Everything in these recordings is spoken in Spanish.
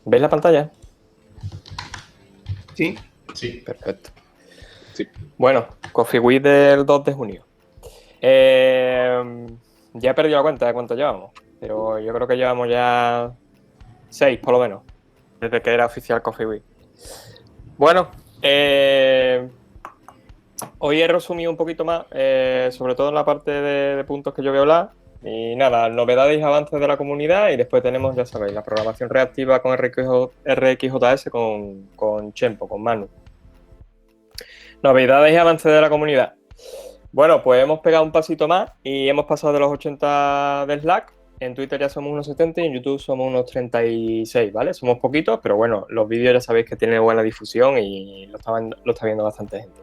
¿Veis la pantalla? Sí. Sí. Perfecto. Sí. Bueno, Coffee Week del 2 de junio. Ya he perdido la cuenta de cuánto llevamos, pero yo creo que llevamos ya 6 por lo menos, desde que era oficial Coffee Week. Bueno, hoy he resumido un poquito más, sobre todo en la parte de puntos que yo voy a hablar. Y nada, novedades y avances de la comunidad. Y después tenemos, ya sabéis, la programación reactiva con RxJS con Chempo, con Manu. Novedades y avances de la comunidad. Bueno, pues hemos pegado un pasito más y hemos pasado de los 80 de Slack. En Twitter ya somos unos 70 y en YouTube somos unos 36, ¿vale? Somos poquitos, pero bueno, los vídeos ya sabéis que tienen buena difusión y lo está viendo bastante gente.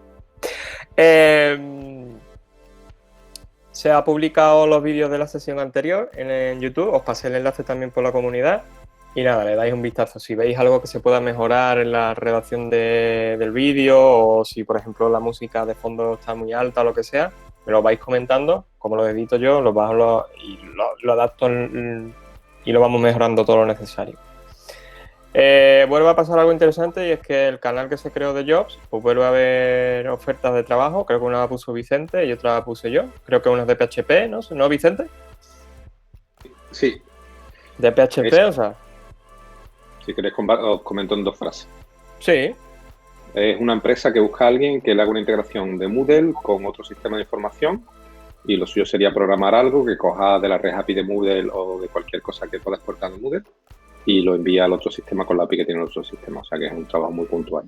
Se ha publicado los vídeos de la sesión anterior en YouTube, os pasé el enlace también por la comunidad y nada, le dais un vistazo. Si veis algo que se pueda mejorar en la redacción del vídeo o si por ejemplo la música de fondo está muy alta o lo que sea, me lo vais comentando, como lo edito yo, lo adapto y lo vamos mejorando todo lo necesario. Vuelve a pasar algo interesante y es que el canal que se creó de Jobs, pues vuelve a haber ofertas de trabajo. Creo que una la puso Vicente y otra la puse yo. Creo que una es de PHP, ¿no? ¿No, Vicente? Sí. ¿De PHP, o sea? Si queréis, os comento en 2 frases. Sí. Es una empresa que busca a alguien que le haga una integración de Moodle con otro sistema de información y lo suyo sería programar algo que coja de la red API de Moodle o de cualquier cosa que pueda exportar de Moodle y lo envía al otro sistema con la API que tiene el otro sistema. O sea que es un trabajo muy puntual.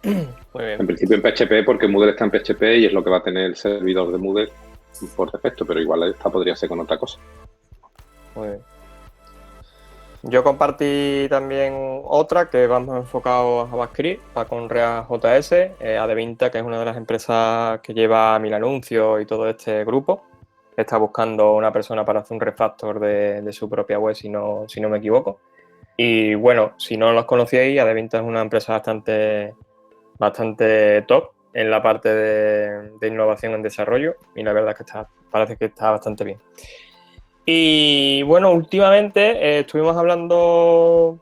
Muy bien. En principio en PHP porque Moodle está en PHP y es lo que va a tener el servidor de Moodle por defecto, pero igual esta podría ser con otra cosa. Muy bien. Yo compartí también otra que vamos enfocado a JavaScript, con React.js, Adevinta, que es una de las empresas que lleva Mil Anuncios y todo este grupo. Está buscando una persona para hacer un refactor de su propia web, si no me equivoco. Y bueno, si no los conocíais, Adevinta es una empresa bastante top en la parte de innovación en desarrollo y la verdad es que parece que está bastante bien. Y bueno, últimamente estuvimos hablando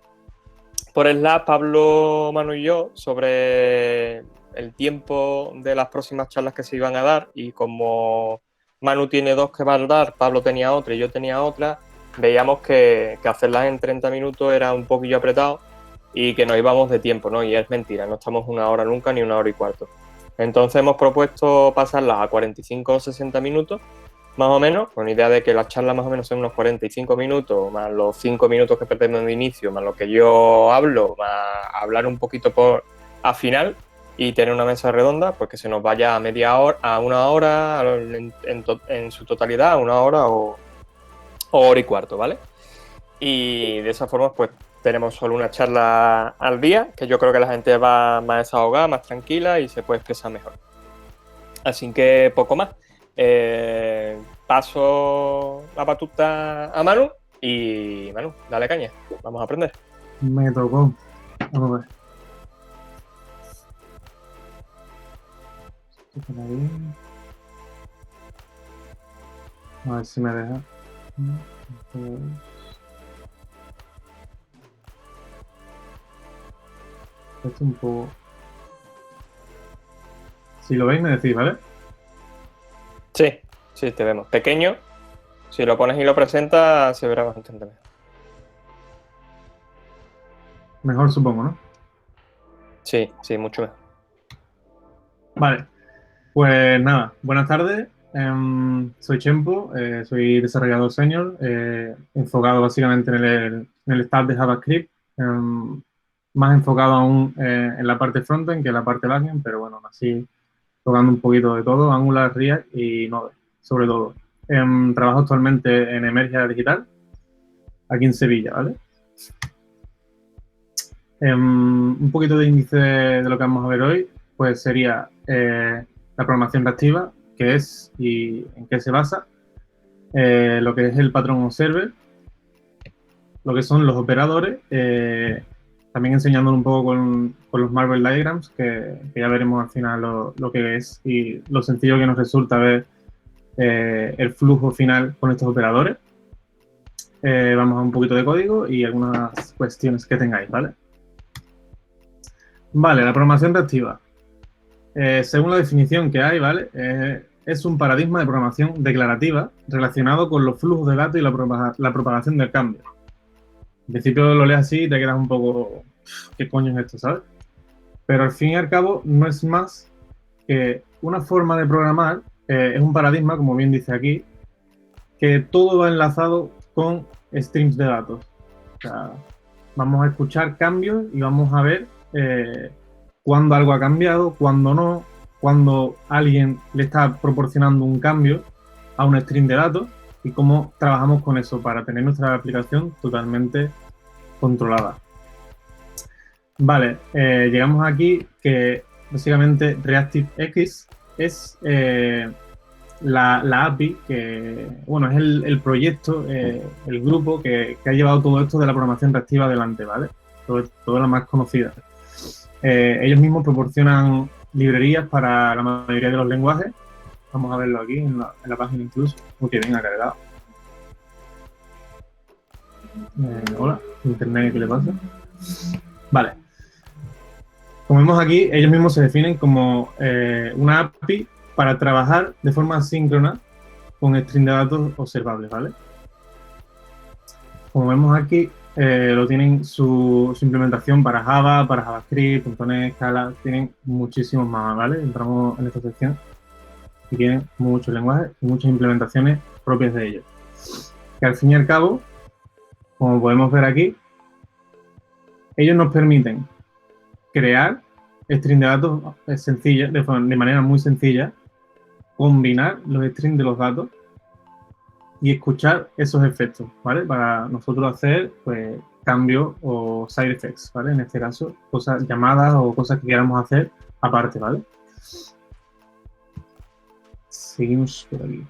por Slack, Pablo, Manu y yo, sobre el tiempo de las próximas charlas que se iban a dar y como Manu tiene 2 que va a dar, Pablo tenía otra y yo tenía otra, veíamos que hacerlas en 30 minutos era un poquillo apretado y que nos íbamos de tiempo, ¿no? Y es mentira, no estamos 1 hora nunca ni 1 hora y cuarto. Entonces hemos propuesto pasarlas a 45 o 60 minutos, más o menos, con la idea de que las charlas más o menos son unos 45 minutos, más los 5 minutos que perdemos de inicio, más lo que yo hablo, más hablar un poquito al final y tener una mesa redonda, pues que se nos vaya a media hora, a 1 hora, en su totalidad, a 1 hora o hora y cuarto, ¿vale? Y de esa forma, pues tenemos solo una charla al día, que yo creo que la gente va más desahogada, más tranquila y se puede expresar mejor. Así que poco más. Paso la batuta a Manu y Manu, dale caña, vamos a aprender. Me tocó. Vamos a ver. A ver si me deja. Esto un poco. Si lo veis, me decís, ¿vale? Sí, te vemos. Pequeño, si lo pones y lo presentas, se verá bastante mejor. Mejor supongo, ¿no? Sí, mucho mejor. Vale. Pues nada, buenas tardes. Soy Chempo, soy desarrollador senior, enfocado básicamente en el stack de JavaScript, más enfocado aún en la parte frontend que en la parte backend, pero bueno, así tocando un poquito de todo, Angular, React y Node, sobre todo. Trabajo actualmente en Emergia Digital, aquí en Sevilla, ¿vale? Un poquito de índice de lo que vamos a ver hoy, pues sería la programación reactiva, qué es y en qué se basa, lo que es el patrón observer, lo que son los operadores, también enseñándolo un poco con los Marvel Diagrams, que ya veremos al final lo que es y lo sencillo que nos resulta ver el flujo final con estos operadores. vamos a un poquito de código y algunas cuestiones que tengáis, ¿vale? Vale, la programación reactiva. Según la definición que hay, ¿vale? Es un paradigma de programación declarativa relacionado con los flujos de datos y la propagación del cambio. En principio lo lees así y te quedas un poco... ¿Qué coño es esto, sabes? Pero al fin y al cabo no es más que una forma de programar, es un paradigma, como bien dice aquí, que todo va enlazado con streams de datos. O sea, vamos a escuchar cambios y vamos a ver cuándo algo ha cambiado, cuándo no, cuándo alguien le está proporcionando un cambio a un stream de datos y cómo trabajamos con eso para tener nuestra aplicación totalmente controlada. Vale, llegamos aquí que básicamente ReactiveX es la API que, bueno, es el proyecto, el grupo que ha llevado todo esto de la programación reactiva adelante, ¿vale? Todo la más conocida. Ellos mismos proporcionan librerías para la mayoría de los lenguajes. Vamos a verlo aquí en la página incluso. Muy bien, ha cargado. Hola, internet, ¿qué le pasa? Vale. Como vemos aquí, ellos mismos se definen como una API para trabajar de forma asíncrona con string de datos observables, ¿vale? Como vemos aquí, lo tienen su implementación para Java, para JavaScript, .NET, Scala, tienen muchísimos más, ¿vale? Entramos en esta sección y tienen muchos lenguajes y muchas implementaciones propias de ellos. Que al fin y al cabo, como podemos ver aquí, ellos nos permiten crear string de datos sencilla, de manera muy sencilla, combinar los strings de los datos y escuchar esos efectos, ¿vale? Para nosotros hacer, pues, cambios o side effects, ¿vale? En este caso, cosas, llamadas o cosas que queramos hacer aparte, ¿vale? Seguimos por aquí.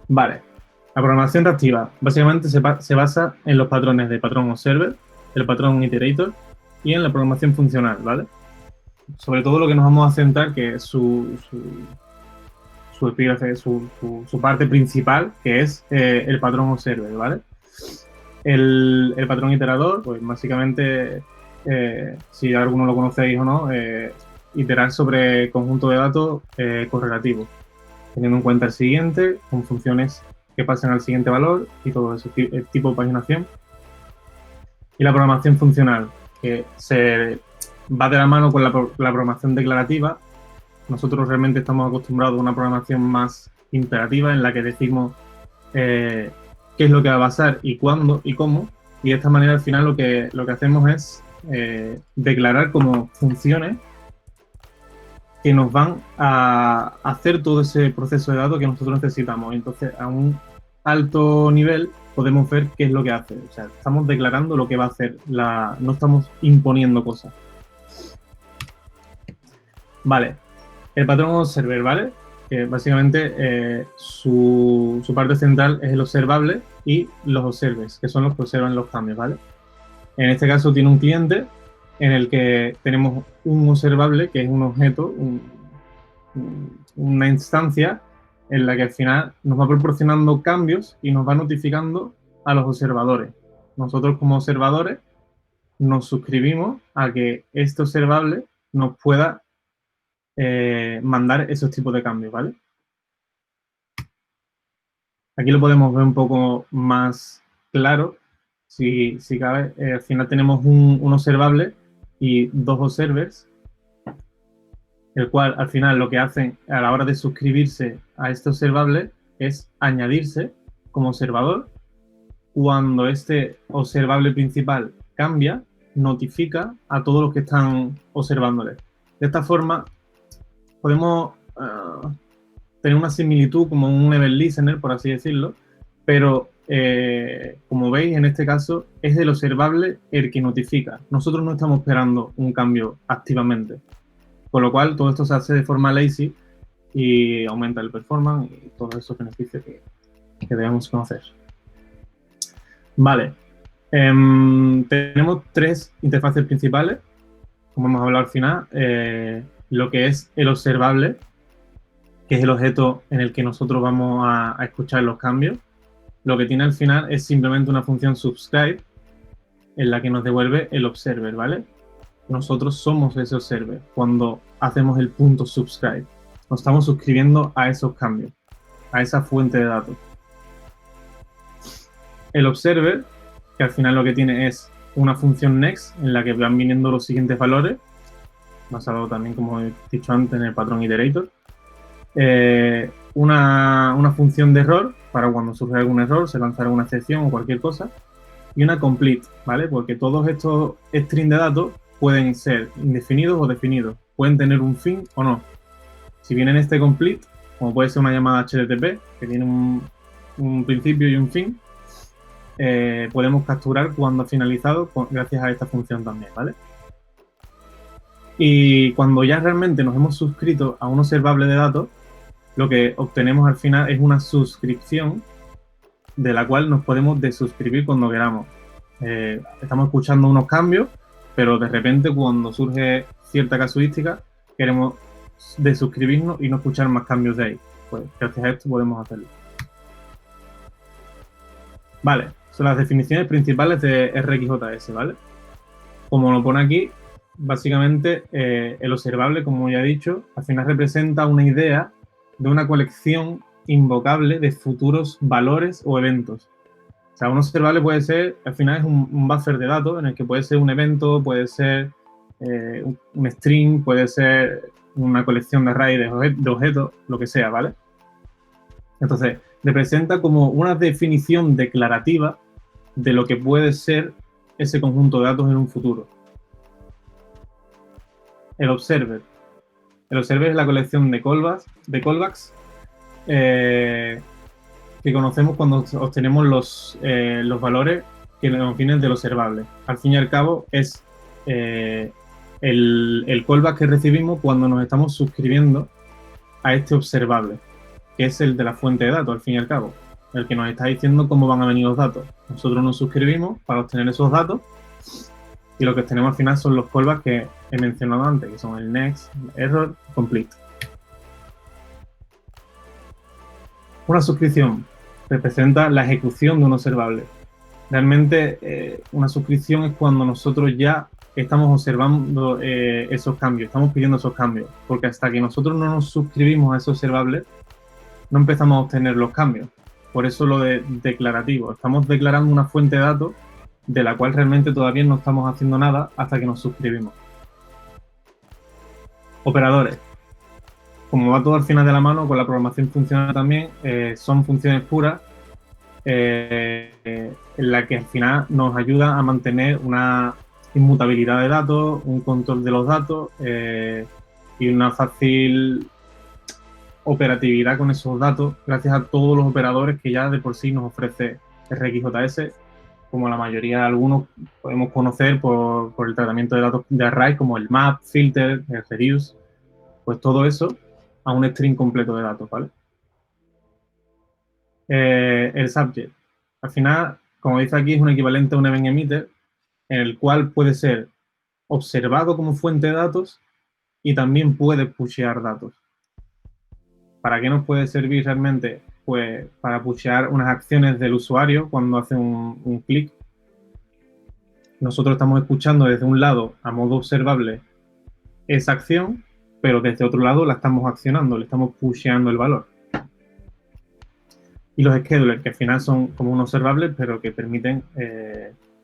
Vale. La programación reactiva básicamente se basa en los patrones de patrón observer, el patrón iterator y en la programación funcional, ¿vale? Sobre todo lo que nos vamos a centrar, que es su epígrafe, su parte principal, que es el patrón observer, ¿vale? El patrón iterador, pues básicamente, si alguno lo conocéis o no, iterar sobre conjunto de datos correlativos, teniendo en cuenta el siguiente, con funciones que pasan al siguiente valor y todo ese tipo de paginación. Y la programación funcional, que se va de la mano con la programación declarativa. Nosotros realmente estamos acostumbrados a una programación más imperativa en la que decimos qué es lo que va a pasar y cuándo y cómo. Y de esta manera al final lo que hacemos es declarar como funciones que nos van a hacer todo ese proceso de datos que nosotros necesitamos. Entonces, a un alto nivel podemos ver qué es lo que hace. O sea, estamos declarando lo que va a hacer, no estamos imponiendo cosas. Vale, el patrón observer, ¿vale? Que básicamente su parte central es el observable y los observers, que son los que observan los cambios, ¿vale? En este caso tiene un cliente en el que tenemos un observable, que es un objeto, una instancia en la que al final nos va proporcionando cambios y nos va notificando a los observadores. Nosotros como observadores nos suscribimos a que este observable nos pueda mandar esos tipos de cambios, ¿vale? Aquí lo podemos ver un poco más claro, si cabe. Al final tenemos un observable y dos observers, el cual al final lo que hacen a la hora de suscribirse a este observable es añadirse como observador. Cuando este observable principal cambia, notifica a todos los que están observándole. De esta forma, podemos tener una similitud como un event listener, por así decirlo, pero como veis, en este caso, es el observable el que notifica. Nosotros no estamos esperando un cambio activamente. Con lo cual, todo esto se hace de forma lazy y aumenta el performance y todos esos beneficios que debemos conocer. Vale. Tenemos tres interfaces principales, como hemos hablado al final. Lo que es el observable, que es el objeto en el que nosotros vamos a escuchar los cambios, lo que tiene al final es simplemente una función subscribe en la que nos devuelve el observer, ¿vale? Nosotros somos ese observer cuando hacemos el punto subscribe. Nos estamos suscribiendo a esos cambios, a esa fuente de datos. El observer, que al final lo que tiene es una función next en la que van viniendo los siguientes valores, basado también, como he dicho antes, en el patrón iterator. Una función de error para cuando surge algún error, se lanzará una excepción o cualquier cosa. Y una complete, ¿vale? Porque todos estos strings de datos pueden ser indefinidos o definidos. Pueden tener un fin o no. Si viene en este complete, como puede ser una llamada HTTP, que tiene un principio y un fin, podemos capturar cuando ha finalizado gracias a esta función también, ¿vale? Y cuando ya realmente nos hemos suscrito a un observable de datos, lo que obtenemos al final es una suscripción de la cual nos podemos desuscribir cuando queramos. Estamos escuchando unos cambios, pero de repente cuando surge cierta casuística queremos desuscribirnos y no escuchar más cambios de ahí. Pues gracias a esto podemos hacerlo. Vale, son las definiciones principales de RxJS, ¿vale? Como lo pone aquí, básicamente el observable, como ya he dicho, al final representa una idea de una colección invocable de futuros valores o eventos. O sea, un observable puede ser, al final es un buffer de datos en el que puede ser un evento, puede ser un string, puede ser una colección de array de objetos, lo que sea, ¿vale? Entonces, representa como una definición declarativa de lo que puede ser ese conjunto de datos en un futuro. El observer. El observer es la colección de callbacks que conocemos cuando obtenemos los valores que nos vienen del observable. Al fin y al cabo, es el callback que recibimos cuando nos estamos suscribiendo a este observable, que es el de la fuente de datos, al fin y al cabo, el que nos está diciendo cómo van a venir los datos. Nosotros nos suscribimos para obtener esos datos y lo que obtenemos al final son los callbacks que he mencionado antes, que son el next, error, complete. Una suscripción representa la ejecución de un observable. Realmente una suscripción es cuando nosotros ya estamos observando esos cambios, estamos pidiendo esos cambios, porque hasta que nosotros no nos suscribimos a ese observable, no empezamos a obtener los cambios. Por eso lo de declarativo. Estamos declarando una fuente de datos de la cual realmente todavía no estamos haciendo nada hasta que nos suscribimos. Operadores. Como va todo al final de la mano, con la programación funcional también, son funciones puras en la que al final nos ayuda a mantener una inmutabilidad de datos, un control de los datos y una fácil operatividad con esos datos gracias a todos los operadores que ya de por sí nos ofrece RxJS, como la mayoría de algunos podemos conocer por el tratamiento de datos de array, como el map, filter, el reduce, pues todo eso a un string completo de datos, ¿vale? El subject. Al final, como dice aquí, es un equivalente a un event emitter, en el cual puede ser observado como fuente de datos y también puede pushear datos. ¿Para qué nos puede servir realmente? Pues para pushear unas acciones del usuario cuando hace un clic. Nosotros estamos escuchando desde un lado, a modo observable, esa acción, pero desde otro lado la estamos accionando, le estamos pusheando el valor. Y los schedulers, que al final son como un observable, pero que permiten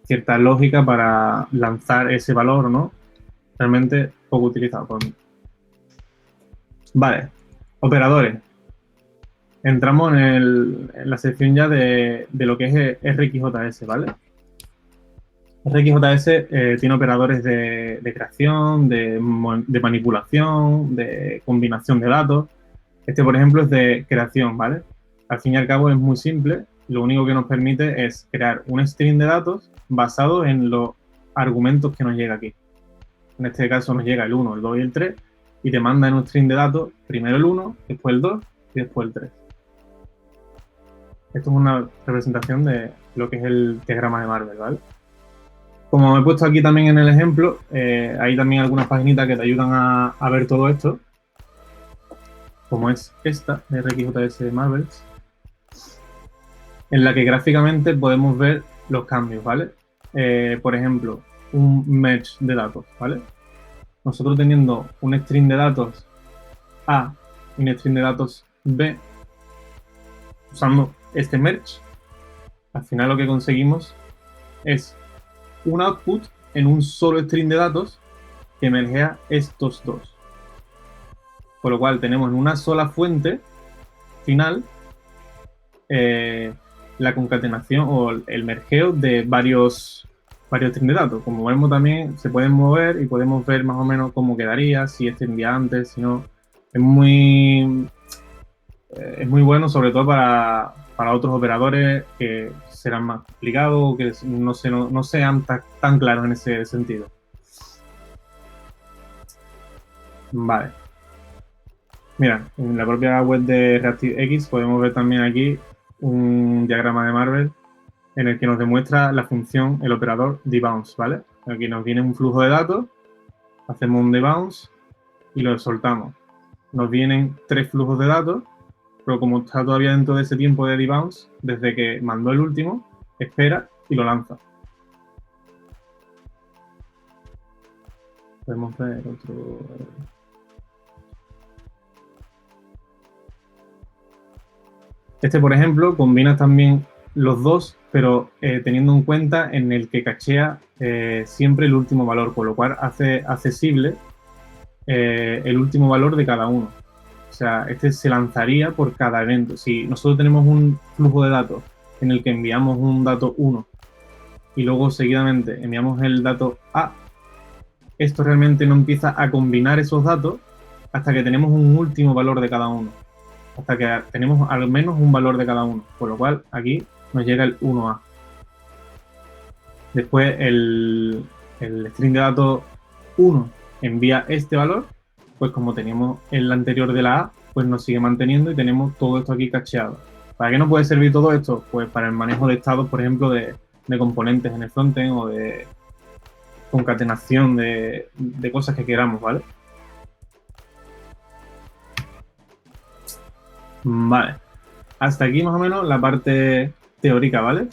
cierta lógica para lanzar ese valor, ¿no? Realmente poco utilizado por mí. Vale, operadores. Entramos en la sección ya de lo que es RxJS, ¿vale? RxJS tiene operadores de creación, de manipulación, de combinación de datos. Este, por ejemplo, es de creación, ¿vale? Al fin y al cabo es muy simple. Lo único que nos permite es crear un string de datos basado en los argumentos que nos llega aquí. En este caso nos llega el 1, el 2 y el 3 y te manda en un string de datos primero el 1, después el 2 y después el 3. Esto es una representación de lo que es el diagrama de Marvel, ¿vale? Como he puesto aquí también en el ejemplo, hay también algunas paginitas que te ayudan a ver todo esto. como es esta, RxJS Marvels, en la que gráficamente podemos ver los cambios, ¿vale? Por ejemplo, un merge de datos, ¿vale? Nosotros teniendo un string de datos A y un string de datos B, usando este merge, al final lo que conseguimos es un output en un solo string de datos que mergea estos dos. Por lo cual tenemos en una sola fuente final la concatenación o el mergeo de varios strings de datos. Como vemos también se pueden mover y podemos ver más o menos cómo quedaría, si este envía antes, si no. Es muy bueno, sobre todo para otros operadores que serán más complicados o que no sean tan claros en ese sentido. Vale. Mira, en la propia web de ReactiveX podemos ver también aquí un diagrama de Marvel en el que nos demuestra la función, el operador debounce, ¿vale? Aquí nos viene un flujo de datos, hacemos un debounce y lo soltamos. Nos vienen 3 flujos de datos, pero como está todavía dentro de ese tiempo de debounce, desde que mandó el último, espera y lo lanza. Podemos ver otro... Este, por ejemplo, combina también los dos, pero teniendo en cuenta en el que cachea siempre el último valor, con lo cual hace accesible el último valor de cada uno. O sea, este se lanzaría por cada evento. Si nosotros tenemos un flujo de datos en el que enviamos un dato 1 y luego seguidamente enviamos el dato A, esto realmente no empieza a combinar esos datos hasta que tenemos un último valor de cada uno. Hasta que tenemos al menos un valor de cada uno. Por lo cual aquí nos llega el 1A. Después el string de datos 1 envía este valor, pues como teníamos el anterior de la A, pues nos sigue manteniendo y tenemos todo esto aquí cacheado. ¿Para qué nos puede servir todo esto? Pues para el manejo de estados, por ejemplo, de componentes en el frontend o de concatenación de cosas que queramos, ¿vale? Vale. Hasta aquí más o menos la parte teórica, ¿vale?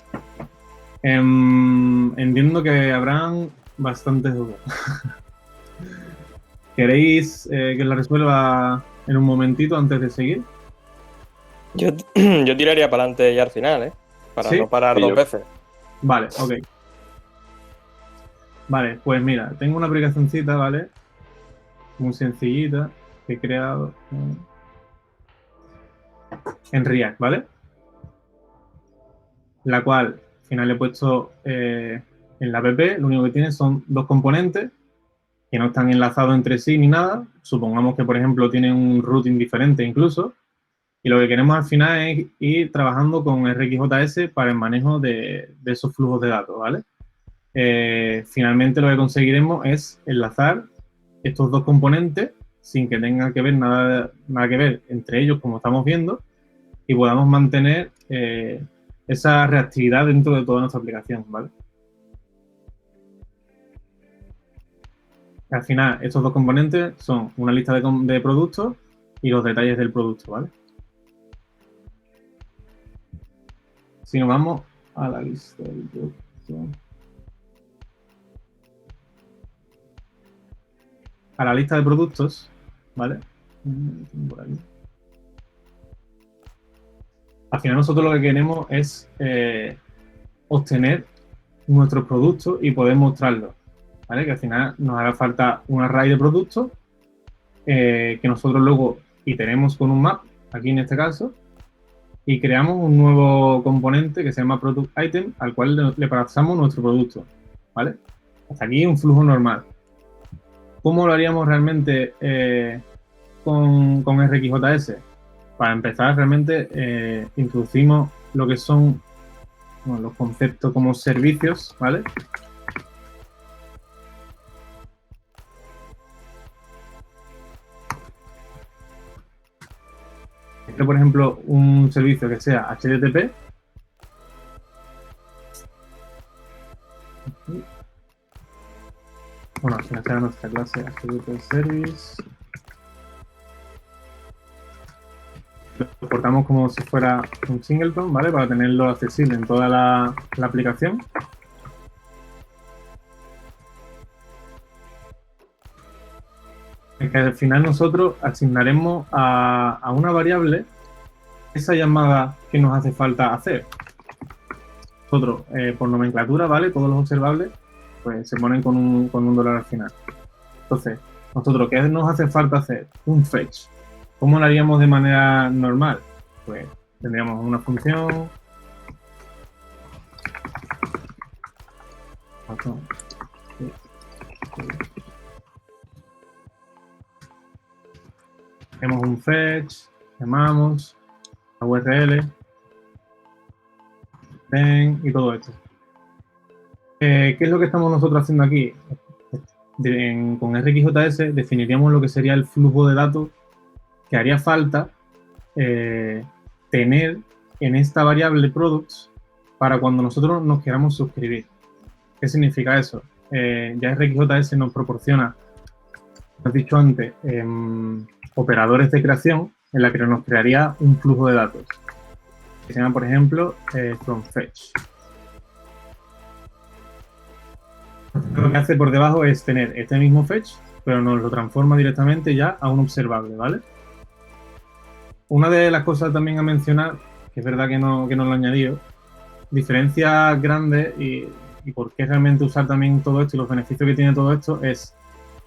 Entiendo que habrán bastantes dudas. ¿Queréis que la resuelva en un momentito antes de seguir? Yo tiraría para adelante ya al final, ¿eh? Para ¿Sí? no parar dos veces. Vale, ok. Vale, pues mira, tengo una aplicacioncita, ¿vale? Muy sencillita que he creado en React, ¿vale? La cual al final le he puesto en la app, lo único que tiene son 2 componentes que no están enlazados entre sí ni nada. Supongamos que, por ejemplo, tienen un routing diferente incluso. Y lo que queremos al final es ir trabajando con RxJS para el manejo de esos flujos de datos, ¿vale? Finalmente lo que conseguiremos es enlazar estos 2 componentes sin que tengan que ver nada que ver entre ellos, como estamos viendo, y podamos mantener esa reactividad dentro de toda nuestra aplicación, ¿vale? Al final, estos 2 componentes son una lista de productos y los detalles del producto, ¿vale? Si nos vamos a la lista del producto, a la lista de productos, ¿vale? Por aquí. Al final nosotros lo que queremos es obtener nuestros productos y poder mostrarlos, ¿vale? Que al final nos hará falta un array de productos que nosotros luego iteremos con un map, aquí en este caso, y creamos un nuevo componente que se llama Product Item, al cual le pasamos nuestro producto, ¿vale? Hasta aquí un flujo normal. ¿Cómo lo haríamos realmente con RxJS? Para empezar, realmente introducimos lo que son los conceptos como servicios, ¿vale? Por ejemplo, un servicio que sea HTTP. Bueno, al final será nuestra clase HTTP Service. exportamos como si fuera un singleton, ¿vale? Para tenerlo accesible en toda la aplicación. Que al final nosotros asignaremos a una variable esa llamada que nos hace falta hacer. Nosotros, por nomenclatura, ¿vale? Todos los observables pues se ponen con un dólar al final. Entonces, nosotros, ¿qué nos hace falta hacer? Un fetch. ¿Cómo lo haríamos de manera normal? Pues tendríamos una función. Tenemos un fetch, llamamos a URL, then, y todo esto. ¿Qué es lo que estamos nosotros haciendo aquí? Con RxJS definiríamos lo que sería el flujo de datos que haría falta tener en esta variable products para cuando nosotros nos queramos suscribir. ¿Qué significa eso? Ya RxJS nos proporciona, como he dicho antes, operadores de creación en la que nos crearía un flujo de datos que se llama, por ejemplo, from fetch. Lo que hace por debajo es tener este mismo fetch, pero nos lo transforma directamente ya a un observable, ¿vale? Una de las cosas también a mencionar, que es verdad que no lo he añadido, diferencias grandes y por qué realmente usar también todo esto y los beneficios que tiene todo esto es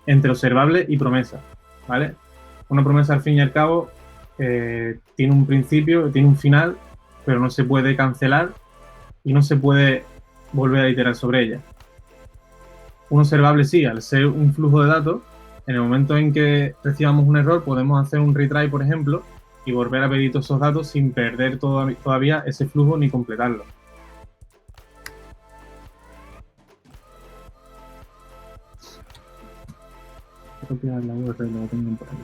entre observable y promesa, ¿vale? Una promesa, al fin y al cabo, tiene un principio, tiene un final, pero no se puede cancelar y no se puede volver a iterar sobre ella. Un observable sí, al ser un flujo de datos, en el momento en que recibamos un error podemos hacer un retry, por ejemplo, y volver a pedir todos esos datos sin perder todavía ese flujo ni completarlo. Voy a copiar la URL, la tengo por aquí.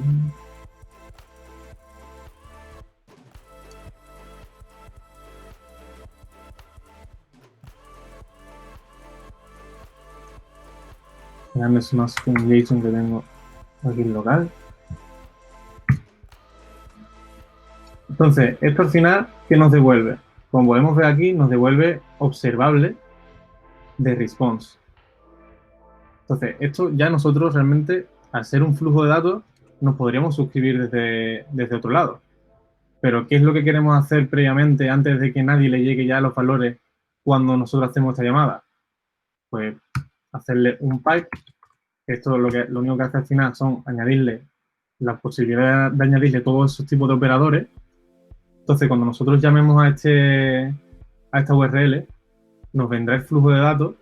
Es más un JSON que tengo aquí en local. Entonces, esto al final, ¿qué nos devuelve? Como podemos ver aquí, nos devuelve observable de response. Entonces, esto ya nosotros realmente, al ser un flujo de datos, nos podríamos suscribir desde otro lado. Pero, ¿qué es lo que queremos hacer previamente, antes de que nadie le llegue ya los valores cuando nosotros hacemos esta llamada? Pues hacerle un pipe. Esto lo único que hace al final son añadirle la posibilidad de añadirle todos esos tipos de operadores. Entonces, cuando nosotros llamemos a esta URL, nos vendrá el flujo de datos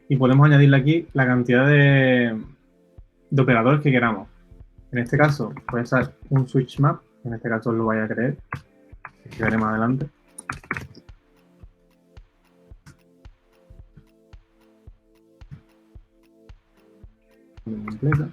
y podemos añadirle aquí la cantidad de operadores que queramos. En este caso, puede ser un switch map, en este caso lo vaya a creer, que veré más adelante. Completa.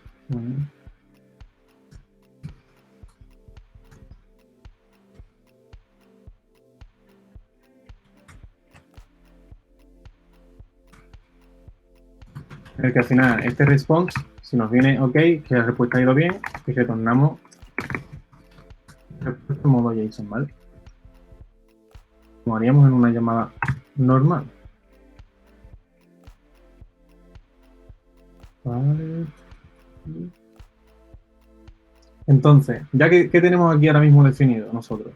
El que al final este response, si nos viene OK, que la respuesta ha ido bien, y retornamos respuesta en modo JSON, ¿vale? Como haríamos en una llamada normal. Vale. Entonces, ya que ¿qué tenemos aquí ahora mismo definido nosotros?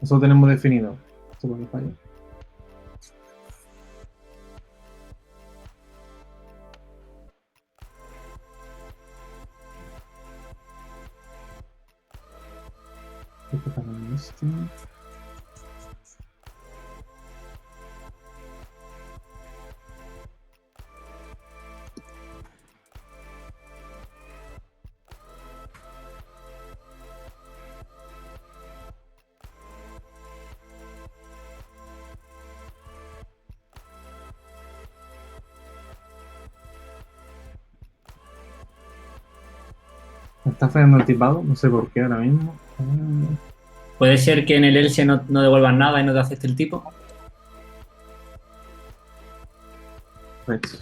Nosotros tenemos definido. ¿Esto por qué falla? ¿Qué pasa con esto? Me está fallando el tipado, no sé por qué ahora mismo. ¿Puede ser que en el else no devuelvan nada y no te acepte el tipo? Pues.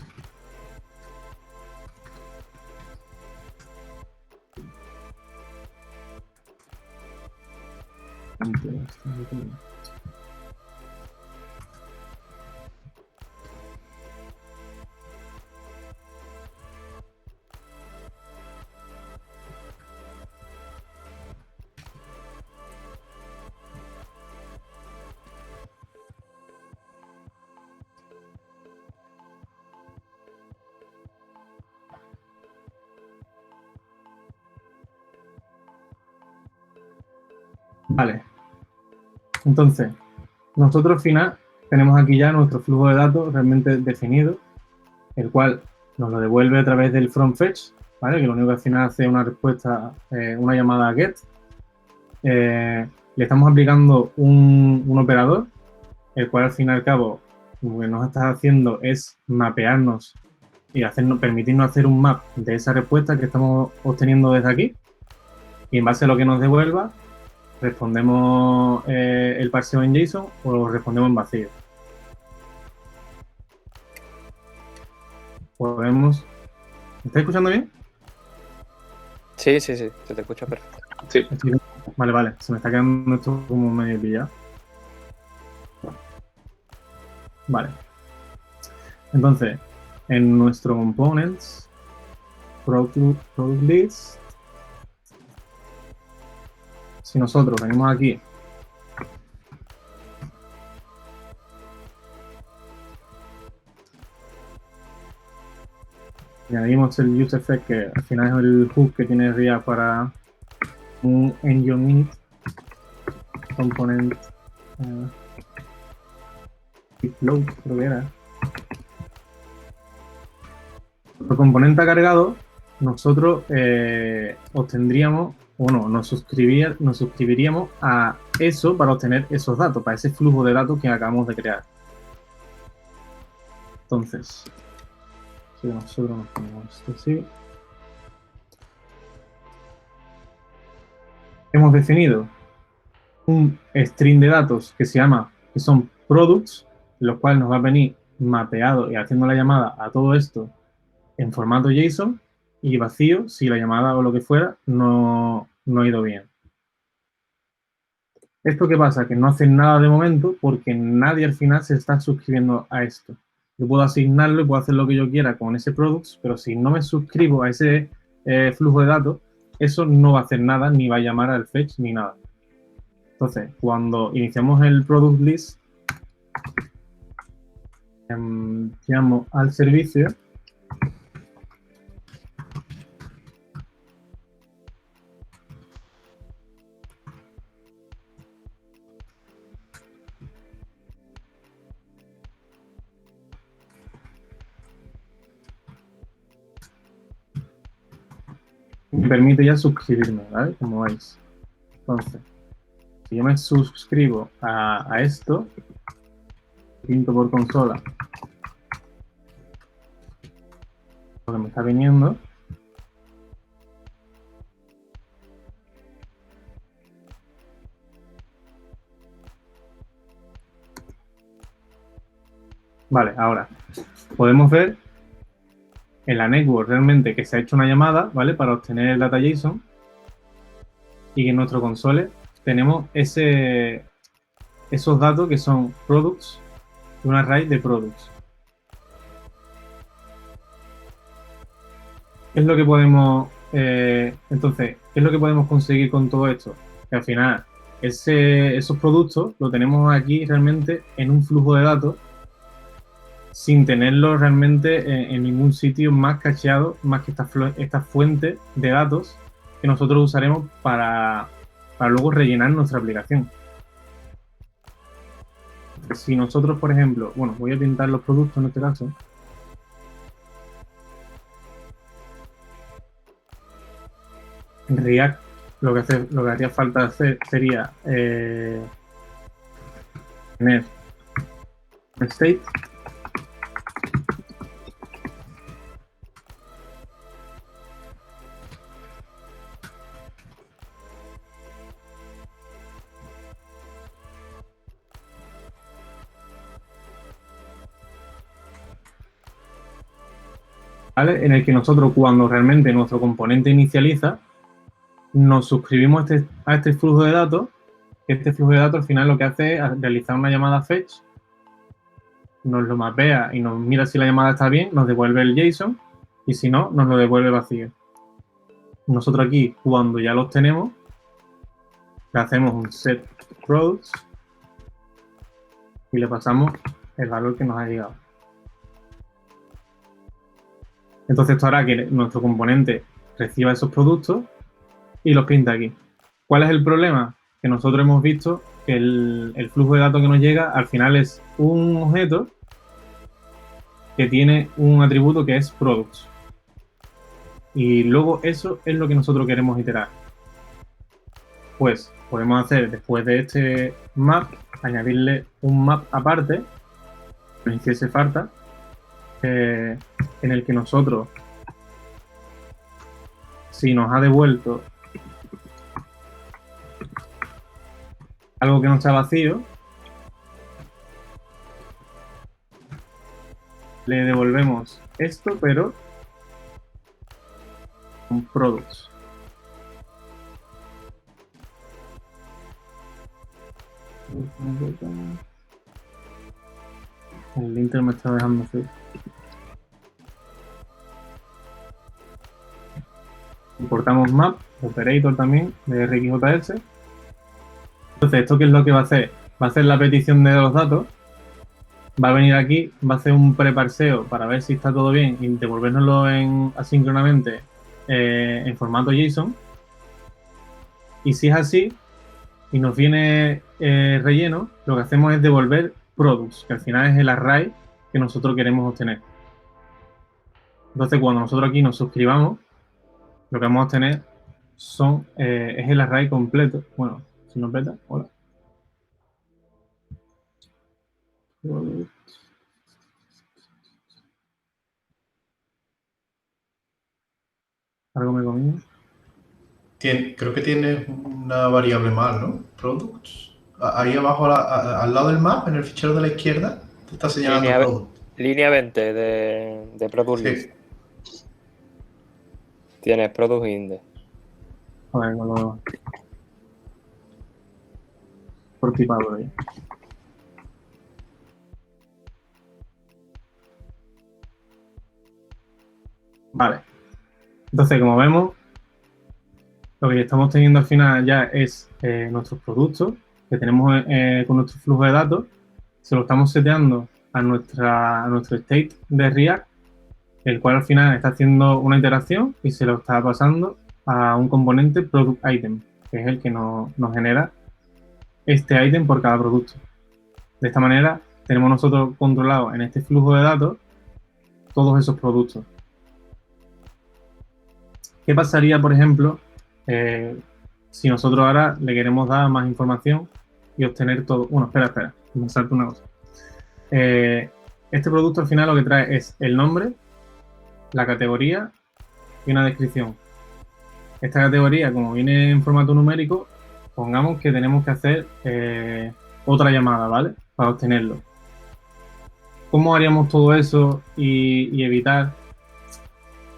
Vale. Entonces, nosotros al final tenemos aquí ya nuestro flujo de datos realmente definido, el cual nos lo devuelve a través del from fetch, ¿vale? Que lo único que al final hace una respuesta, una llamada a get. Le estamos aplicando un operador, el cual al fin y al cabo lo que nos está haciendo es mapearnos y permitirnos hacer un map de esa respuesta que estamos obteniendo desde aquí. Y en base a lo que nos devuelva, respondemos el parseo en JSON o lo respondemos en vacío. Podemos... ¿Me estáis escuchando bien? Sí, se te escucha perfecto. Sí. Vale, se me está quedando esto como medio pillado. Vale. Entonces, en nuestro components, product list, si nosotros venimos aquí y añadimos el use effect, que al final es el hook que tiene React para un engine init component float, creo que era. Por componente cargado, nosotros obtendríamos, nos suscribiríamos a eso para obtener esos datos, para ese flujo de datos que acabamos de crear. Entonces, si nosotros nos ponemos esto así, hemos definido un string de datos que son products, los cuales nos va a venir mapeado y haciendo la llamada a todo esto en formato JSON, y vacío si la llamada o lo que fuera no ha ido bien. ¿Esto qué pasa? Que no hace nada de momento porque nadie al final se está suscribiendo a esto. Yo puedo asignarlo y puedo hacer lo que yo quiera con ese products, pero si no me suscribo a ese flujo de datos, eso no va a hacer nada, ni va a llamar al fetch, ni nada. Entonces, cuando iniciamos el product list, llamo al servicio me permite ya suscribirme, ¿vale? Como veis. Entonces, si yo me suscribo a esto, pinto por consola lo que me está viniendo. Vale, ahora podemos ver en la network realmente que se ha hecho una llamada, ¿vale? Para obtener el data JSON, y que en nuestro console tenemos esos datos que son products, un array de products. ¿Qué es lo que podemos, entonces, qué es lo que podemos conseguir con todo esto? Que al final esos productos lo tenemos aquí realmente en un flujo de datos sin tenerlo realmente en ningún sitio más cacheado, más que esta fuente de datos que nosotros usaremos para luego rellenar nuestra aplicación. Si nosotros, por ejemplo, bueno, voy a pintar los productos en este caso. En React lo que haría falta hacer sería tener un state ¿vale? En el que nosotros, cuando realmente nuestro componente inicializa, nos suscribimos a este flujo de datos que este flujo de datos al final lo que hace es realizar una llamada fetch, nos lo mapea y nos mira si la llamada está bien, nos devuelve el JSON y si no, nos lo devuelve vacío. Nosotros aquí, cuando ya los tenemos, le hacemos un set products y le pasamos el valor que nos ha llegado. Entonces esto hará que nuestro componente reciba esos productos y los pinta aquí. ¿Cuál es el problema? Que nosotros hemos visto que el flujo de datos que nos llega al final es un objeto que tiene un atributo que es products. Y luego eso es lo que nosotros queremos iterar. Pues podemos hacer, después de este map, añadirle un map aparte, que hiciese falta, en el que nosotros, si nos ha devuelto algo que no está vacío, le devolvemos esto, pero con products. El linter me está dejando frío. Importamos map, operator también, de RxJS. Entonces, ¿esto qué es lo que va a hacer? Va a hacer la petición de los datos, va a venir aquí, va a hacer un preparseo para ver si está todo bien y devolvérnoslo asíncronamente en formato JSON. Y si es así y nos viene relleno, lo que hacemos es devolver products, que al final es el array que nosotros queremos obtener. Entonces, cuando nosotros aquí nos suscribamos, lo que vamos a obtener es el array completo. Bueno, si nos beta, hola. ¿Algo me comí? Creo que tiene una variable más, ¿no? Products. Ahí abajo, al lado del map, en el fichero de la izquierda, te está señalando product. Línea 20 de Product List. Tienes Product Index. A ver, con lo por tipado ahí. Vale. Entonces, como vemos, lo que estamos teniendo al final ya es nuestros productos que tenemos con nuestro flujo de datos. Se lo estamos seteando a nuestro state de React, el cual al final está haciendo una iteración y se lo está pasando a un componente product item, que es el que nos genera este ítem por cada producto. De esta manera tenemos nosotros controlado en este flujo de datos todos esos productos. ¿Qué pasaría, por ejemplo, si nosotros ahora le queremos dar más información y obtener todo? Bueno, espera, me salto una cosa. Este producto al final lo que trae es el nombre, la categoría y una descripción. Esta categoría, como viene en formato numérico, pongamos que tenemos que hacer otra llamada, ¿vale? Para obtenerlo. ¿Cómo haríamos todo eso y evitar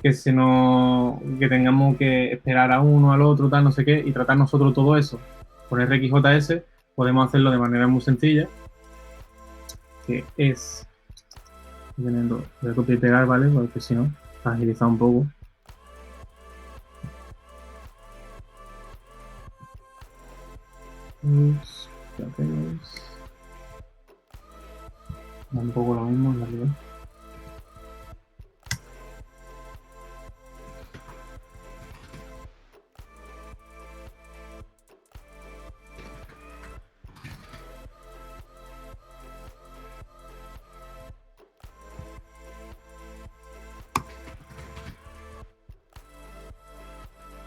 que tengamos que esperar a uno, al otro, tal, no sé qué, y tratar nosotros todo eso? Con RxJS podemos hacerlo de manera muy sencilla, que es, voy a copiar y pegar, ¿vale? Porque si no, agilizar un poco. Un poco lo mismo en realidad.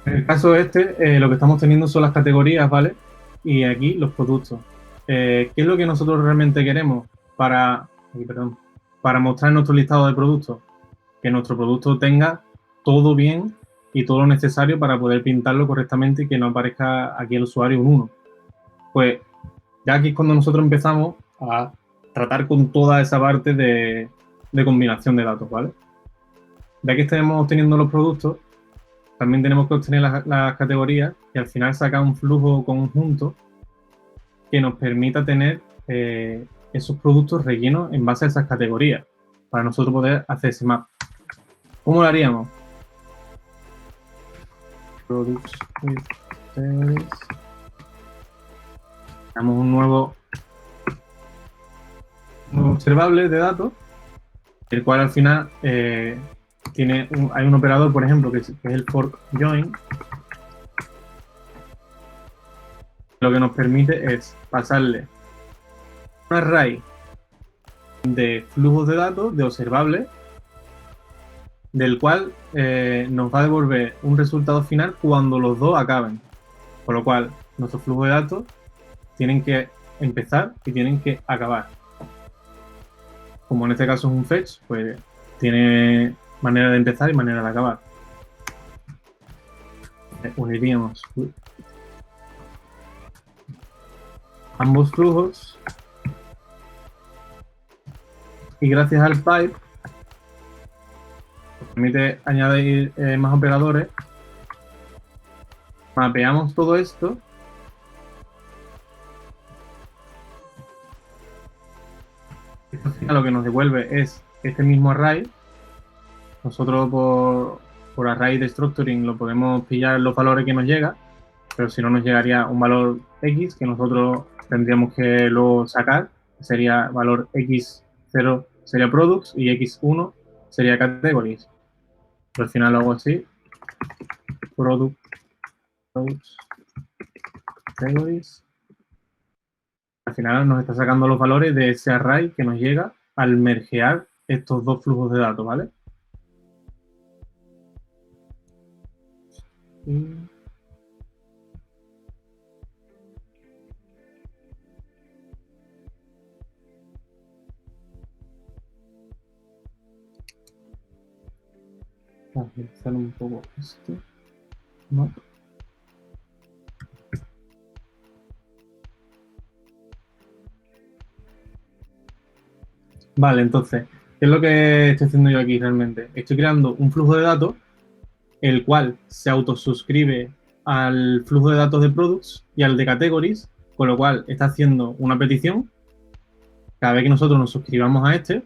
En el caso este, lo que estamos teniendo son las categorías, ¿vale? Y aquí los productos. ¿Qué es lo que nosotros realmente queremos para mostrar nuestro listado de productos? Que nuestro producto tenga todo bien y todo lo necesario para poder pintarlo correctamente y que no aparezca aquí el usuario un 1. Pues ya aquí es cuando nosotros empezamos a tratar con toda esa parte de combinación de datos, ¿vale? Ya que estemos obteniendo los productos, también tenemos que obtener las categorías y al final sacar un flujo conjunto que nos permita tener esos productos rellenos en base a esas categorías para nosotros poder hacer ese map. ¿Cómo lo haríamos? Products with categories. Damos un nuevo observable de datos, el cual al final hay un operador, por ejemplo, que es el fork join. Lo que nos permite es pasarle un array de flujos de datos, de observables, del cual nos va a devolver un resultado final cuando los dos acaben. Con lo cual, nuestros flujos de datos tienen que empezar y tienen que acabar. Como en este caso es un fetch, pues tiene manera de empezar y manera de acabar. Uniríamos ambos flujos y gracias al pipe nos permite añadir más operadores. Mapeamos todo esto lo que nos devuelve es este mismo array. Nosotros por array de structuring lo podemos pillar los valores que nos llega, pero si no nos llegaría un valor X que nosotros tendríamos que luego sacar, sería valor X0 sería products y X1 sería categories. Pero al final lo hago así, products, categories. Al final nos está sacando los valores de ese array que nos llega al mergear estos dos flujos de datos, ¿vale? Vamos a agilizar un poco esto. No. Vale, entonces, ¿qué es lo que estoy haciendo yo aquí realmente? Estoy creando un flujo de datos, el cual se autosuscribe al flujo de datos de products y al de categories, con lo cual está haciendo una petición cada vez que nosotros nos suscribamos a este,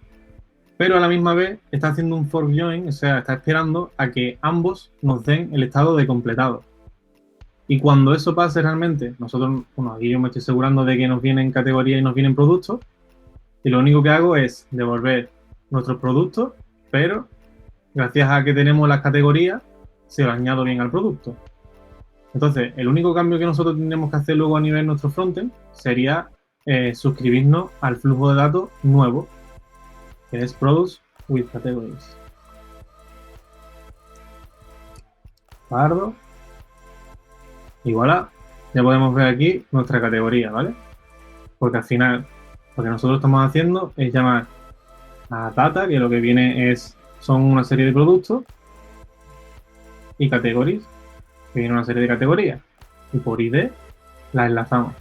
pero a la misma vez está haciendo un fork join, o sea, está esperando a que ambos nos den el estado de completado. Y cuando eso pase realmente, nosotros, bueno, aquí yo me estoy asegurando de que nos vienen categorías y nos vienen productos, y lo único que hago es devolver nuestros productos, pero gracias a que tenemos las categorías, se lo añado bien al producto. Entonces, el único cambio que nosotros tendremos que hacer luego a nivel de nuestro frontend sería suscribirnos al flujo de datos nuevo, que es products with categories. Pardo. Y voilà, ya podemos ver aquí nuestra categoría, ¿vale? Porque al final lo que nosotros estamos haciendo es llamar a data, que lo que viene son una serie de productos, y categories, que viene una serie de categorías. Y por ID las enlazamos.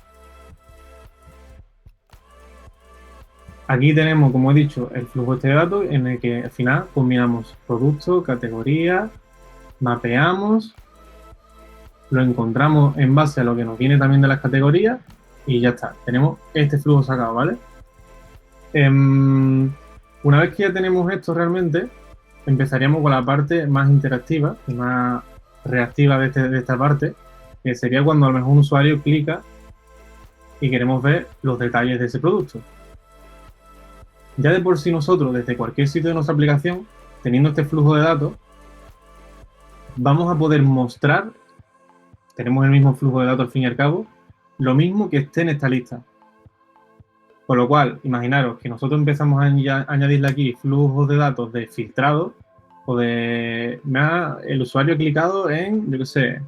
Aquí tenemos, como he dicho, el flujo este de datos en el que al final combinamos producto, categoría, mapeamos, lo encontramos en base a lo que nos viene también de las categorías y ya está. Tenemos este flujo sacado, ¿vale? Una vez que ya tenemos esto realmente, empezaríamos con la parte más interactiva y más reactiva de esta parte, que sería cuando a lo mejor un usuario clica y queremos ver los detalles de ese producto. Ya de por sí nosotros, desde cualquier sitio de nuestra aplicación, teniendo este flujo de datos, vamos a poder mostrar, tenemos el mismo flujo de datos al fin y al cabo, lo mismo que esté en esta lista. Con lo cual, imaginaros que nosotros empezamos a añadirle aquí flujos de datos de filtrado o de el usuario ha clicado en, yo qué sé,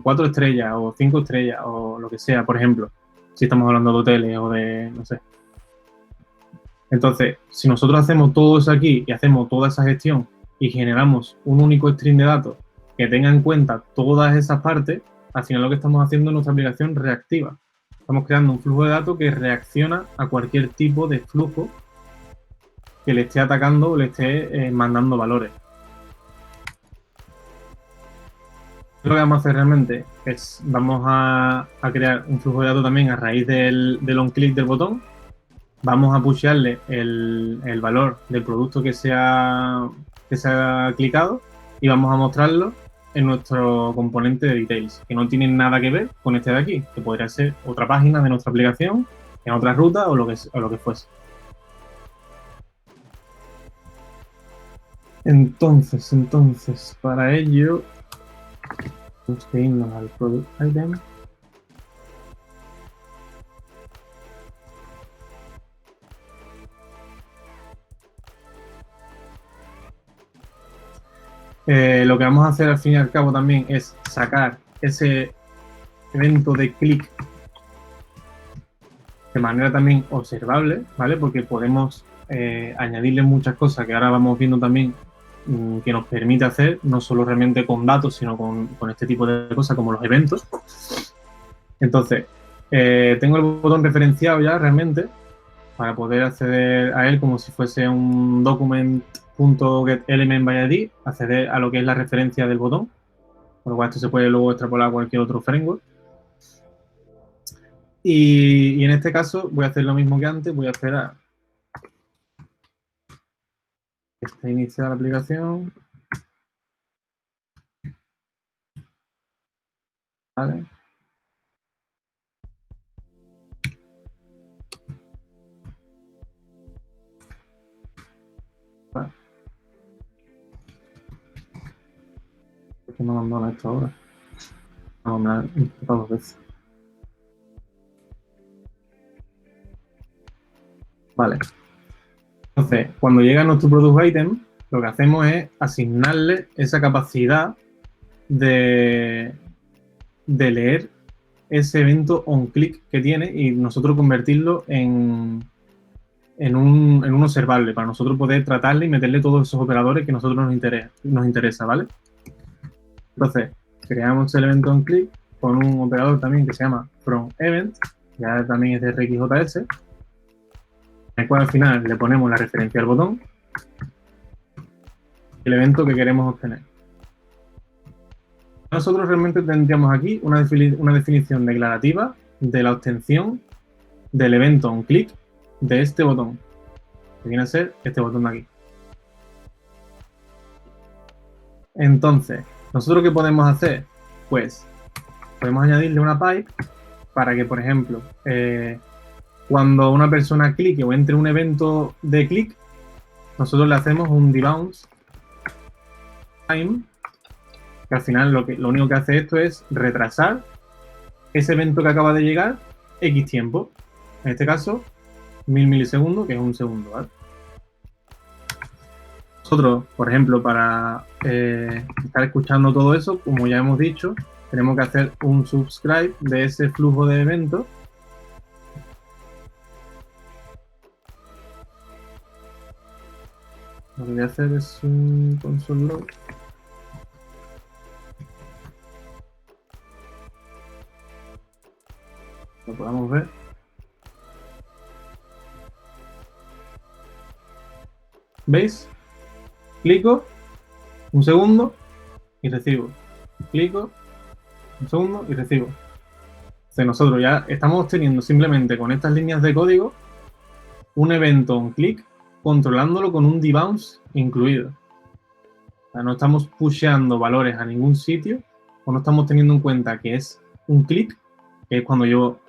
4 estrellas o 5 estrellas o lo que sea, por ejemplo, si estamos hablando de hoteles o de, no sé. Entonces, si nosotros hacemos todo eso aquí y hacemos toda esa gestión y generamos un único string de datos que tenga en cuenta todas esas partes, al final lo que estamos haciendo es nuestra aplicación reactiva. Estamos creando un flujo de datos que reacciona a cualquier tipo de flujo que le esté atacando o le esté mandando valores. Lo que vamos a hacer realmente es, vamos a crear un flujo de datos también a raíz del on-click del botón. Vamos a pushearle el valor del producto que se ha clicado y vamos a mostrarlo en nuestro componente de details, que no tiene nada que ver con este de aquí, que podría ser otra página de nuestra aplicación, en otra ruta o lo que fuese. Entonces, para ello, tenemos que irnos al product item. Lo que vamos a hacer al fin y al cabo también es sacar ese evento de clic de manera también observable, ¿vale? Porque podemos añadirle muchas cosas que ahora vamos viendo también que nos permite hacer, no solo realmente con datos, sino con este tipo de cosas como los eventos. Entonces, tengo el botón referenciado ya realmente para poder acceder a él como si fuese un document.getElement by ID, acceder a lo que es la referencia del botón, por lo cual esto se puede luego extrapolar a cualquier otro framework. Y en este caso voy a hacer lo mismo que antes, voy a esperar que esté iniciada la aplicación. Vale. Vale. ¿Por qué no abandona esto ahora? No, me ha intentado 2 veces. Vale. Entonces, cuando llega nuestro product item, lo que hacemos es asignarle esa capacidad de leer ese evento on-click que tiene y nosotros convertirlo en un observable para nosotros poder tratarle y meterle todos esos operadores que a nosotros nos interesa, ¿vale? Entonces, creamos el evento on-click con un operador también que se llama fromEvent, ya también es de RxJS, en el cual al final le ponemos la referencia al botón y el evento que queremos obtener. Nosotros realmente tendríamos aquí una definición declarativa de la obtención del evento onClick de este botón, que viene a ser este botón de aquí. Entonces, ¿nosotros qué podemos hacer? Pues podemos añadirle una pipe para que, por ejemplo, cuando una persona clique o entre un evento de clic, nosotros le hacemos un debounce time, que al final lo único que hace esto es retrasar ese evento que acaba de llegar X tiempo. En este caso, 1000 milisegundos, que es un segundo, ¿vale? Nosotros, por ejemplo, para estar escuchando todo eso, como ya hemos dicho, tenemos que hacer un subscribe de ese flujo de eventos. Lo que voy a hacer es un console log. Lo podamos ver. ¿Veis? Clico, un segundo y recibo. Clico, un segundo y recibo. Entonces nosotros ya estamos obteniendo simplemente con estas líneas de código un evento onClick controlándolo con un debounce incluido. O sea, no estamos pusheando valores a ningún sitio o no estamos teniendo en cuenta que es un click, que es cuando yo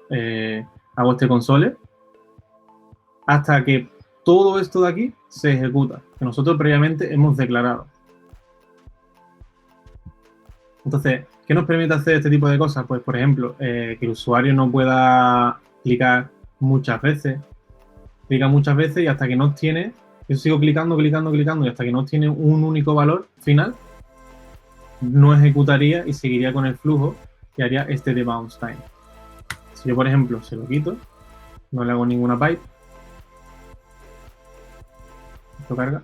hago este console, hasta que todo esto de aquí se ejecuta, que nosotros previamente hemos declarado. Entonces, ¿qué nos permite hacer este tipo de cosas? Pues, por ejemplo, que el usuario no pueda clicar muchas veces. Clica muchas veces y hasta que no obtiene, yo sigo clicando y hasta que no obtiene un único valor final, no ejecutaría y seguiría con el flujo y haría este debounce time. Si yo, por ejemplo, se lo quito, no le hago ninguna pipe, esto carga.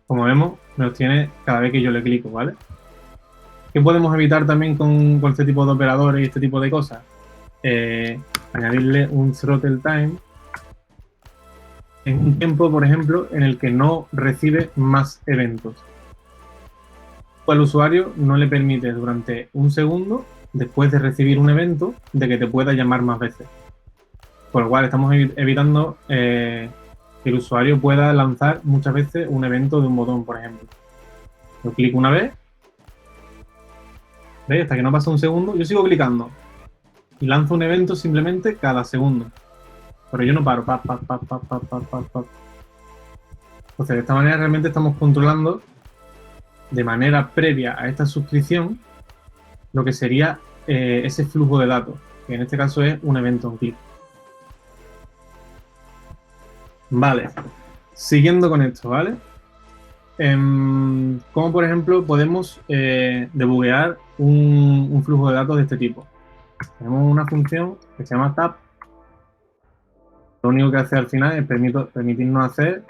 Como vemos, me obtiene cada vez que yo le clico, ¿vale? ¿Qué podemos evitar también con este tipo de operadores y este tipo de cosas? Añadirle un throttle time en un tiempo, por ejemplo, en el que no recibe más eventos. al usuario no le permite durante un segundo, después de recibir un evento, de que te pueda llamar más veces. Por lo cual estamos evitando que el usuario pueda lanzar muchas veces un evento de un botón, por ejemplo. Yo clico una vez, ¿veis? Hasta que no pasa un segundo, yo sigo clicando y lanzo un evento simplemente cada segundo. Pero yo no paro. Entonces, de esta manera realmente estamos controlando de manera previa a esta suscripción lo que sería ese flujo de datos, que en este caso es un evento on click. Vale, siguiendo con esto, ¿vale? ¿Cómo, por ejemplo, podemos debuguear un flujo de datos de este tipo? Tenemos una función que se llama tab. Lo único que hace al final es permitirnos hacer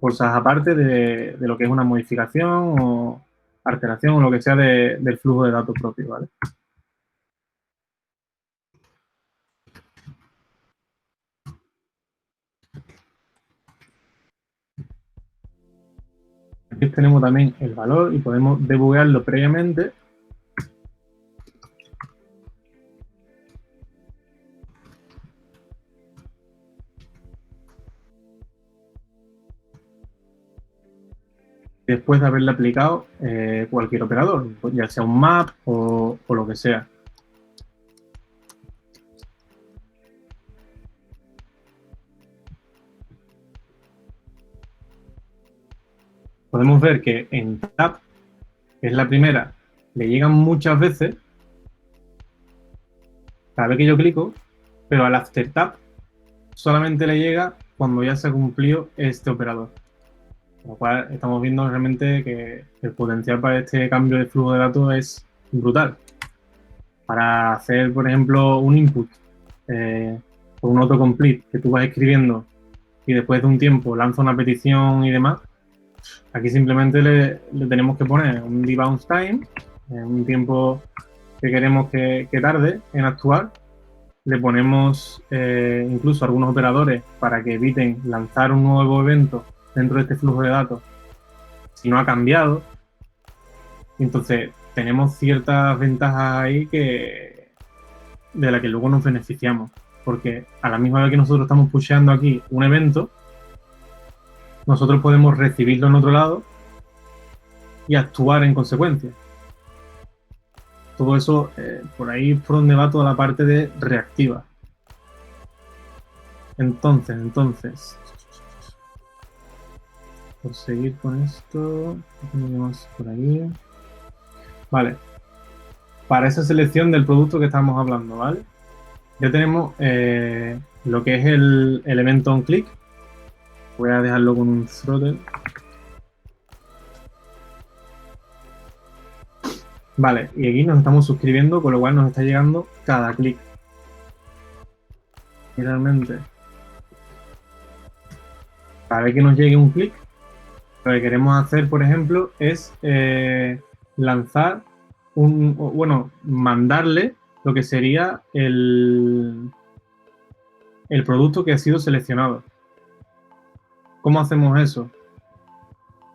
cosas aparte de lo que es una modificación o alteración o lo que sea del flujo de datos propio, ¿vale? Aquí tenemos también el valor y podemos debuguearlo previamente. Después de haberle aplicado cualquier operador, ya sea un map o lo que sea. Podemos ver que en tab, que es la primera, le llegan muchas veces cada vez que yo clico, pero al after tab solamente le llega cuando ya se ha cumplido este operador. Con lo cual estamos viendo realmente que el potencial para este cambio de flujo de datos es brutal. Para hacer, por ejemplo, un input por un autocomplete que tú vas escribiendo y después de un tiempo lanza una petición y demás, aquí simplemente le tenemos que poner un debounce time, un tiempo que queremos que tarde en actuar. Le ponemos incluso algunos operadores para que eviten lanzar un nuevo evento dentro de este flujo de datos si no ha cambiado. Entonces tenemos ciertas ventajas ahí de las que luego nos beneficiamos, porque a la misma vez que nosotros estamos pusheando aquí un evento, nosotros podemos recibirlo en otro lado y actuar en consecuencia. Todo eso, por ahí es por donde va toda la parte de reactiva. Entonces, por seguir con esto, ¿qué tenemos por ahí? Vale, para esa selección del producto que estamos hablando, ¿vale? Ya tenemos lo que es el elemento on click. Voy a dejarlo con un throttle. Vale, y aquí nos estamos suscribiendo, con lo cual nos está llegando cada clic. Y realmente, cada vez que nos llegue un clic, lo que queremos hacer, por ejemplo, es lanzar mandarle lo que sería el producto que ha sido seleccionado. ¿Cómo hacemos eso?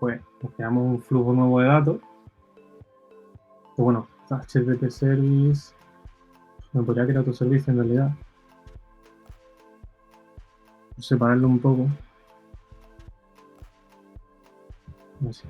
Pues creamos un flujo nuevo de datos. Bueno, HTTP Service. Me podría crear otro servicio en realidad. Separarlo un poco. No sé.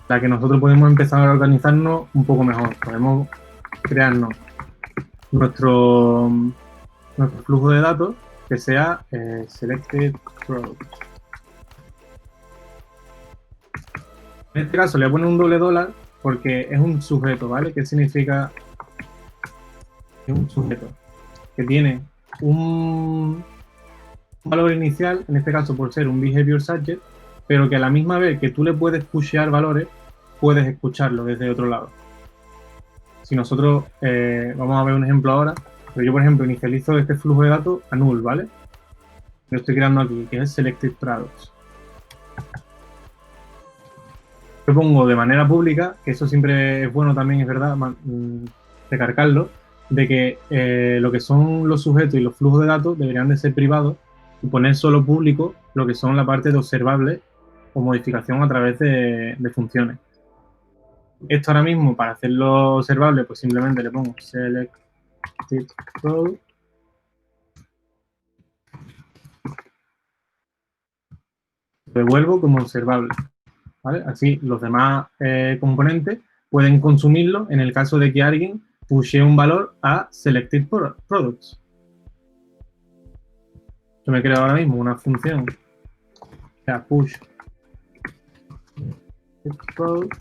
La que nosotros podemos empezar a organizarnos un poco mejor. Podemos crearnos nuestro flujo de datos que sea selected product. En este caso le voy a poner un $$ porque es un sujeto, ¿vale? ¿Qué significa? Es un sujeto que tiene un valor inicial, en este caso por ser un behavior subject, pero que a la misma vez que tú le puedes pushear valores, puedes escucharlo desde otro lado. Si nosotros, vamos a ver un ejemplo ahora, pero yo, por ejemplo, inicializo este flujo de datos a null, ¿vale? Lo estoy creando aquí, que es Selected Products. Lo pongo de manera pública, que eso siempre es bueno también, es verdad, recalcarlo, de que lo que son los sujetos y los flujos de datos deberían de ser privados y poner solo público lo que son la parte de observables o modificación a través de funciones. Esto ahora mismo, para hacerlo observable, pues simplemente le pongo Selected Product. Lo devuelvo como observable. ¿Vale? Así los demás componentes pueden consumirlo en el caso de que alguien pushee un valor a Selected Products. Yo me creo ahora mismo una función que sea push product,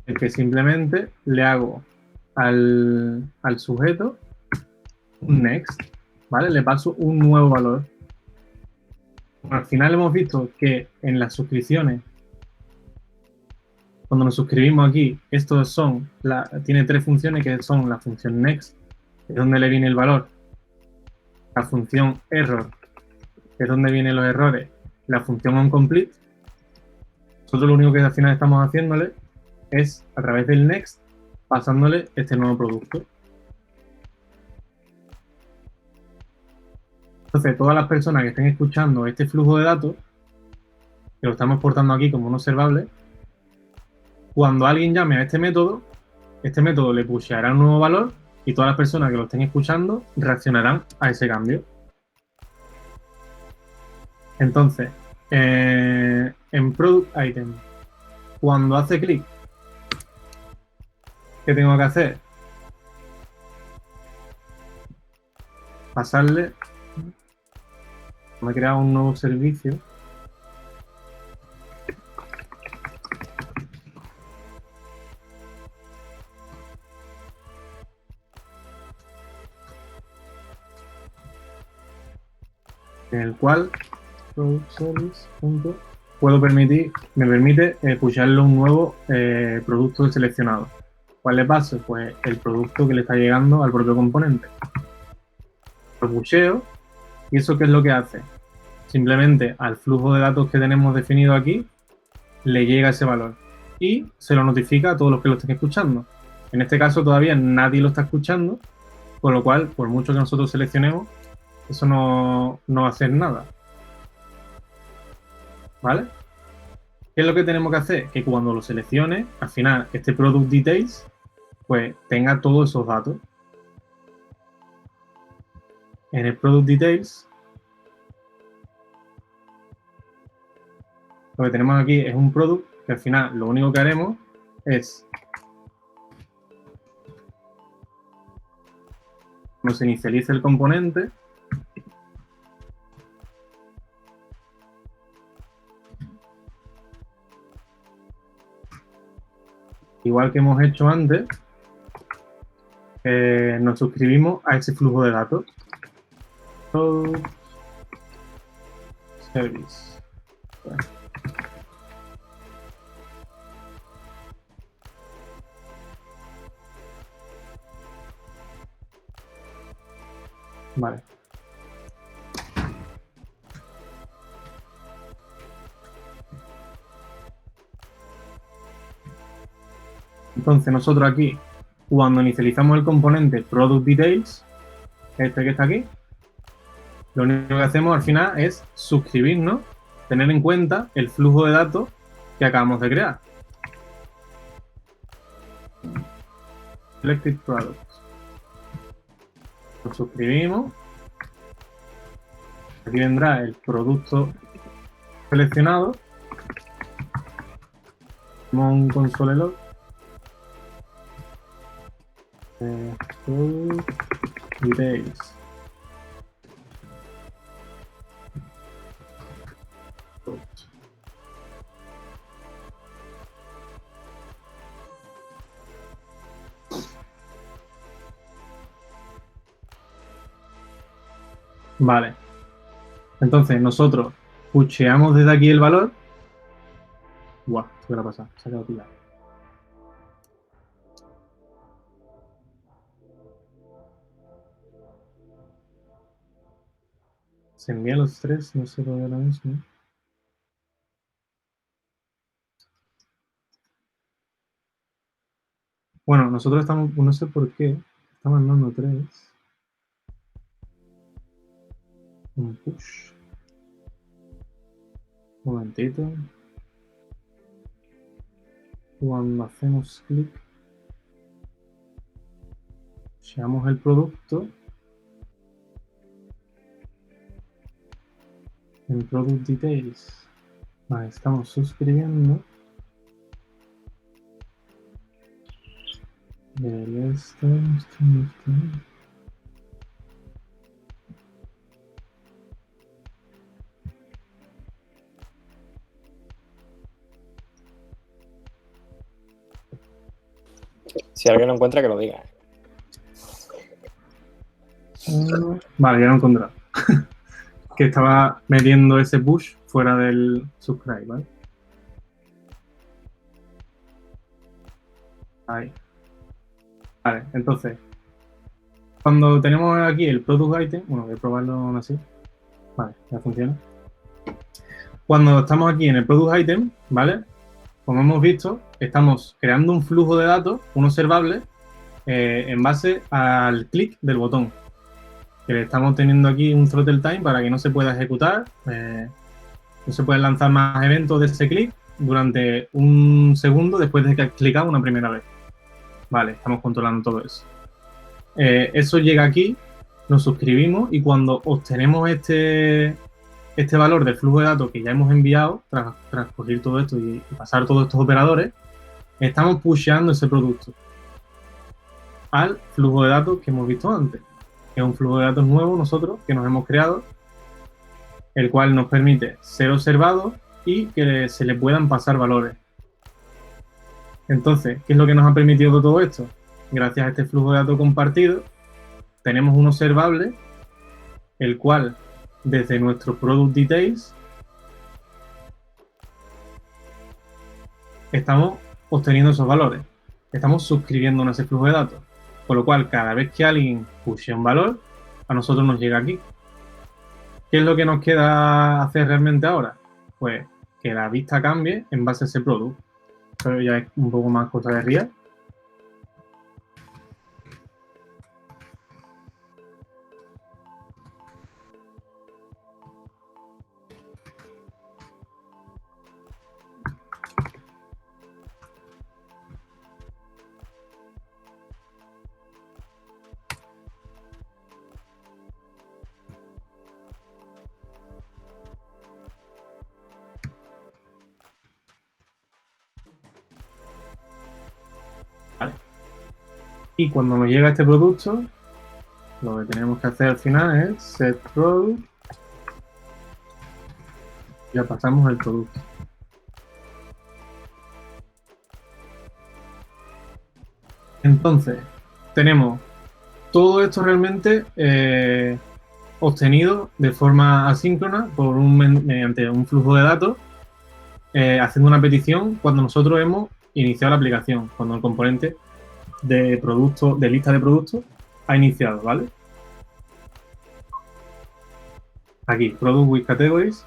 es que simplemente le hago al sujeto un next, ¿vale? Le paso un nuevo valor. Bueno, al final hemos visto que en las suscripciones, cuando nos suscribimos aquí, estos son, tiene tres funciones que son la función next, que es donde le viene el valor, la función error, que es donde vienen los errores, la función onComplete. Nosotros lo único que al final estamos haciéndole es, a través del next, pasándole este nuevo producto. Entonces, todas las personas que estén escuchando este flujo de datos, que lo estamos exportando aquí como un observable, cuando alguien llame a este método le pusheará un nuevo valor y todas las personas que lo estén escuchando reaccionarán a ese cambio. Entonces, en Product Item, cuando hace clic, ¿qué tengo que hacer? Pasarle. Me he creado un nuevo servicio. En el cual me permite pusharle un nuevo producto seleccionado. ¿Cuál le paso? Pues el producto que le está llegando al propio componente. Lo pusheo y eso ¿qué es lo que hace? Simplemente al flujo de datos que tenemos definido aquí le llega ese valor y se lo notifica a todos los que lo estén escuchando. En este caso todavía nadie lo está escuchando, con lo cual, por mucho que nosotros seleccionemos, eso no va a hacer nada. ¿Vale? ¿Qué es lo que tenemos que hacer? Que cuando lo seleccione, al final, este Product Details, pues tenga todos esos datos. En el Product Details, lo que tenemos aquí es un product que al final lo único que haremos es, cuando se inicialice el componente, igual que hemos hecho antes, nos suscribimos a ese flujo de datos. Product Service. Vale. Entonces nosotros aquí, cuando inicializamos el componente Product Details, este que está aquí, lo único que hacemos al final es suscribirnos, tener en cuenta el flujo de datos que acabamos de crear. Selected Products. Nos suscribimos. Aquí vendrá el producto seleccionado. Tenemos un console log. Product Details. Vale. Entonces nosotros pusheamos desde aquí el valor. Guau, ¿qué le ha pasado? Se ha quedado pillado. Se envían los tres, no sé por qué ahora mismo. Bueno, nosotros estamos, no sé por qué, está mandando 3. Un push. Un momentito. Cuando hacemos clic, llevamos el producto. En Product Details. Vale, estamos suscribiendo. Esto. Si alguien lo encuentra, que lo diga. Vale, ya lo he encontrado. Que estaba metiendo ese push fuera del subscribe, ¿vale? Ahí. Vale, entonces, cuando tenemos aquí el product item, bueno, voy a probarlo aún así. Vale, ya funciona. Cuando estamos aquí en el product item, ¿vale? Como hemos visto, estamos creando un flujo de datos, un observable, en base al clic del botón. Que le estamos teniendo aquí un throttle time para que no se pueda ejecutar, no se pueden lanzar más eventos de ese clic durante un segundo después de que has clicado una primera vez. Vale, estamos controlando todo eso. Eso llega aquí, nos suscribimos y cuando obtenemos este valor del flujo de datos que ya hemos enviado, tras coger todo esto y pasar todos estos operadores, estamos pusheando ese producto al flujo de datos que hemos visto antes. Es un flujo de datos nuevo nosotros que nos hemos creado, el cual nos permite ser observado y que se le puedan pasar valores. Entonces, ¿qué es lo que nos ha permitido todo esto? Gracias a este flujo de datos compartido, tenemos un observable, el cual, desde nuestro Product Details, estamos obteniendo esos valores. Estamos suscribiendo a ese flujo de datos. Con lo cual, cada vez que alguien pushe un valor, a nosotros nos llega aquí. ¿Qué es lo que nos queda hacer realmente ahora? Pues que la vista cambie en base a ese producto. Pero ya es un poco más cosa de React. Vale. Y cuando nos llega este producto, lo que tenemos que hacer al final es set product. Ya pasamos el producto. Entonces, tenemos todo esto realmente obtenido de forma asíncrona mediante un flujo de datos, haciendo una petición cuando nosotros hemos iniciado la aplicación, cuando el componente de producto, de lista de productos, ha iniciado, ¿vale? Aquí, Product with Categories.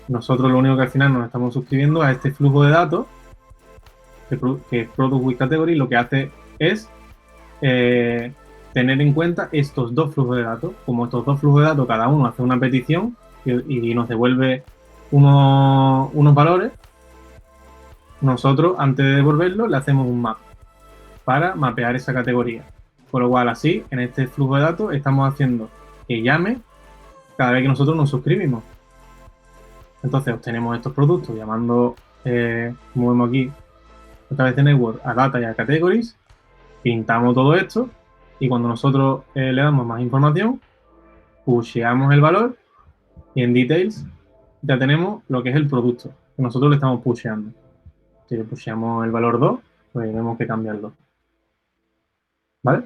Nosotros lo único que al final nos estamos suscribiendo a este flujo de datos, que es Product with Categories, lo que hace es tener en cuenta estos dos flujos de datos. Como estos dos flujos de datos, cada uno hace una petición y nos devuelve unos valores, nosotros, antes de devolverlo, le hacemos un map para mapear esa categoría. Por lo cual, así, en este flujo de datos, estamos haciendo que llame cada vez que nosotros nos suscribimos. Entonces, obtenemos estos productos llamando, como vemos aquí, otra vez de network, a data y a categories, pintamos todo esto y cuando nosotros le damos más información, pusheamos el valor y en details ya tenemos lo que es el producto que nosotros le estamos pusheando. Si le pusheamos el valor 2, pues tenemos que cambiarlo. ¿Vale?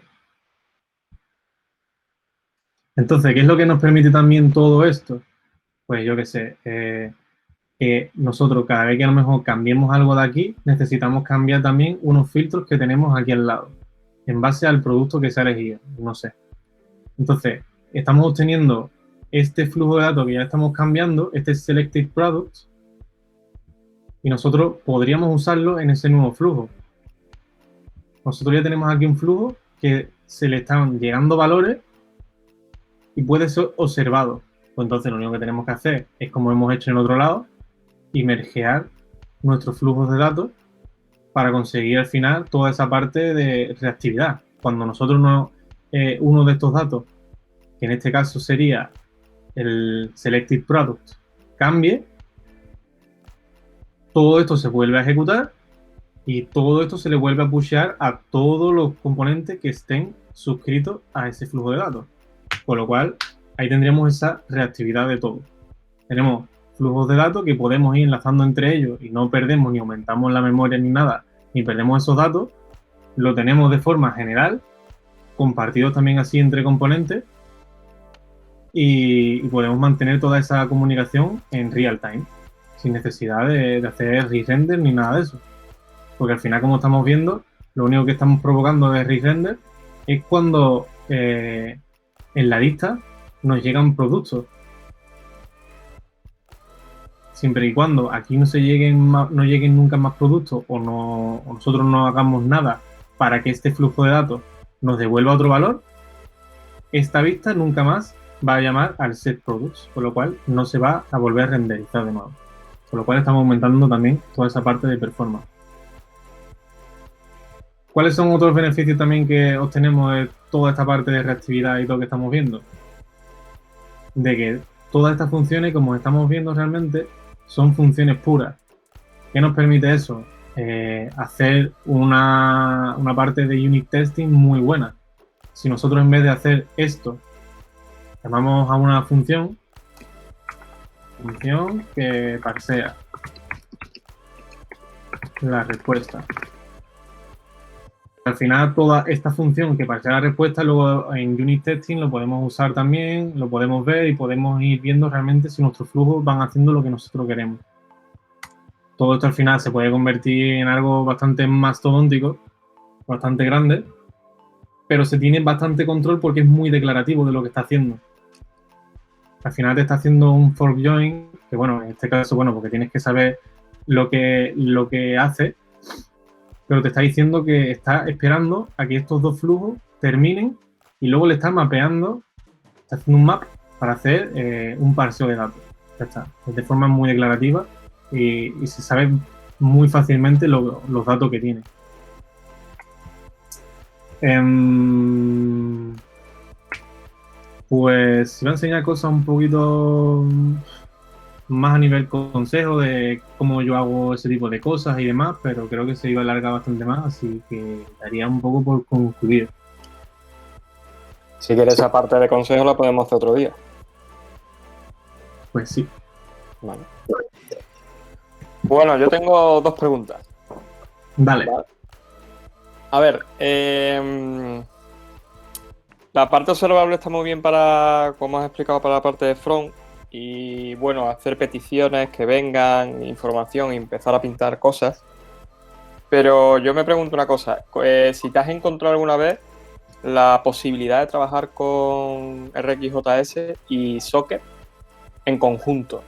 Entonces, ¿qué es lo que nos permite también todo esto? Pues yo qué sé, que nosotros cada vez que a lo mejor cambiemos algo de aquí, necesitamos cambiar también unos filtros que tenemos aquí al lado, en base al producto que se ha elegido, no sé. Entonces, estamos obteniendo este flujo de datos que ya estamos cambiando, este Selected Products, y nosotros podríamos usarlo en ese nuevo flujo. Nosotros ya tenemos aquí un flujo que se le están llegando valores y puede ser observado. Pues entonces lo único que tenemos que hacer es, como hemos hecho en otro lado, y mergear nuestros flujos de datos para conseguir al final toda esa parte de reactividad. Cuando nosotros uno de estos datos, que en este caso sería el Selected Product, cambie, todo esto se vuelve a ejecutar y todo esto se le vuelve a pushear a todos los componentes que estén suscritos a ese flujo de datos. Con lo cual, ahí tendríamos esa reactividad de todo. Tenemos flujos de datos que podemos ir enlazando entre ellos y no perdemos ni aumentamos la memoria ni nada, ni perdemos esos datos. Lo tenemos de forma general, compartidos también así entre componentes, y podemos mantener toda esa comunicación en real time, sin necesidad de hacer re-render ni nada de eso. Porque al final, como estamos viendo, lo único que estamos provocando de re-render es cuando en la lista nos llegan productos. Siempre y cuando aquí no lleguen nunca más productos o nosotros no hagamos nada para que este flujo de datos nos devuelva otro valor, esta vista nunca más va a llamar al set products, con lo cual no se va a volver a renderizar de nuevo. Con lo cual estamos aumentando también toda esa parte de performance. ¿Cuáles son otros beneficios también que obtenemos de toda esta parte de reactividad y todo lo que estamos viendo? De que todas estas funciones, como estamos viendo realmente, son funciones puras. ¿Qué nos permite eso? Hacer una parte de unit testing muy buena. Si nosotros, en vez de hacer esto, llamamos a una función que parsea la respuesta. Al final, toda esta función que parsea la respuesta, luego en unit testing lo podemos usar también, lo podemos ver y podemos ir viendo realmente si nuestros flujos van haciendo lo que nosotros queremos. Todo esto al final se puede convertir en algo bastante mastodóntico, bastante grande, pero se tiene bastante control porque es muy declarativo de lo que está haciendo. Al final te está haciendo un fork join, que bueno, en este caso, bueno, porque tienes que saber lo que hace, pero te está diciendo que está esperando a que estos dos flujos terminen y luego le está mapeando, está haciendo un map para hacer un parseo de datos. Ya está, de forma muy declarativa y se sabe muy fácilmente los datos que tiene. Pues voy a enseñar cosas un poquito más a nivel consejo de cómo yo hago ese tipo de cosas y demás, pero creo que se iba a alargar bastante más, así que daría un poco por concluir. Si quieres esa parte de consejo la podemos hacer otro día. Pues sí. Vale. Bueno, yo tengo dos preguntas. Dale. A ver, la parte observable está muy bien para, como has explicado, para la parte de front. Y bueno, hacer peticiones, que vengan, información y empezar a pintar cosas. Pero yo me pregunto una cosa, si te has encontrado alguna vez la posibilidad de trabajar con RxJS y Socket en conjunto.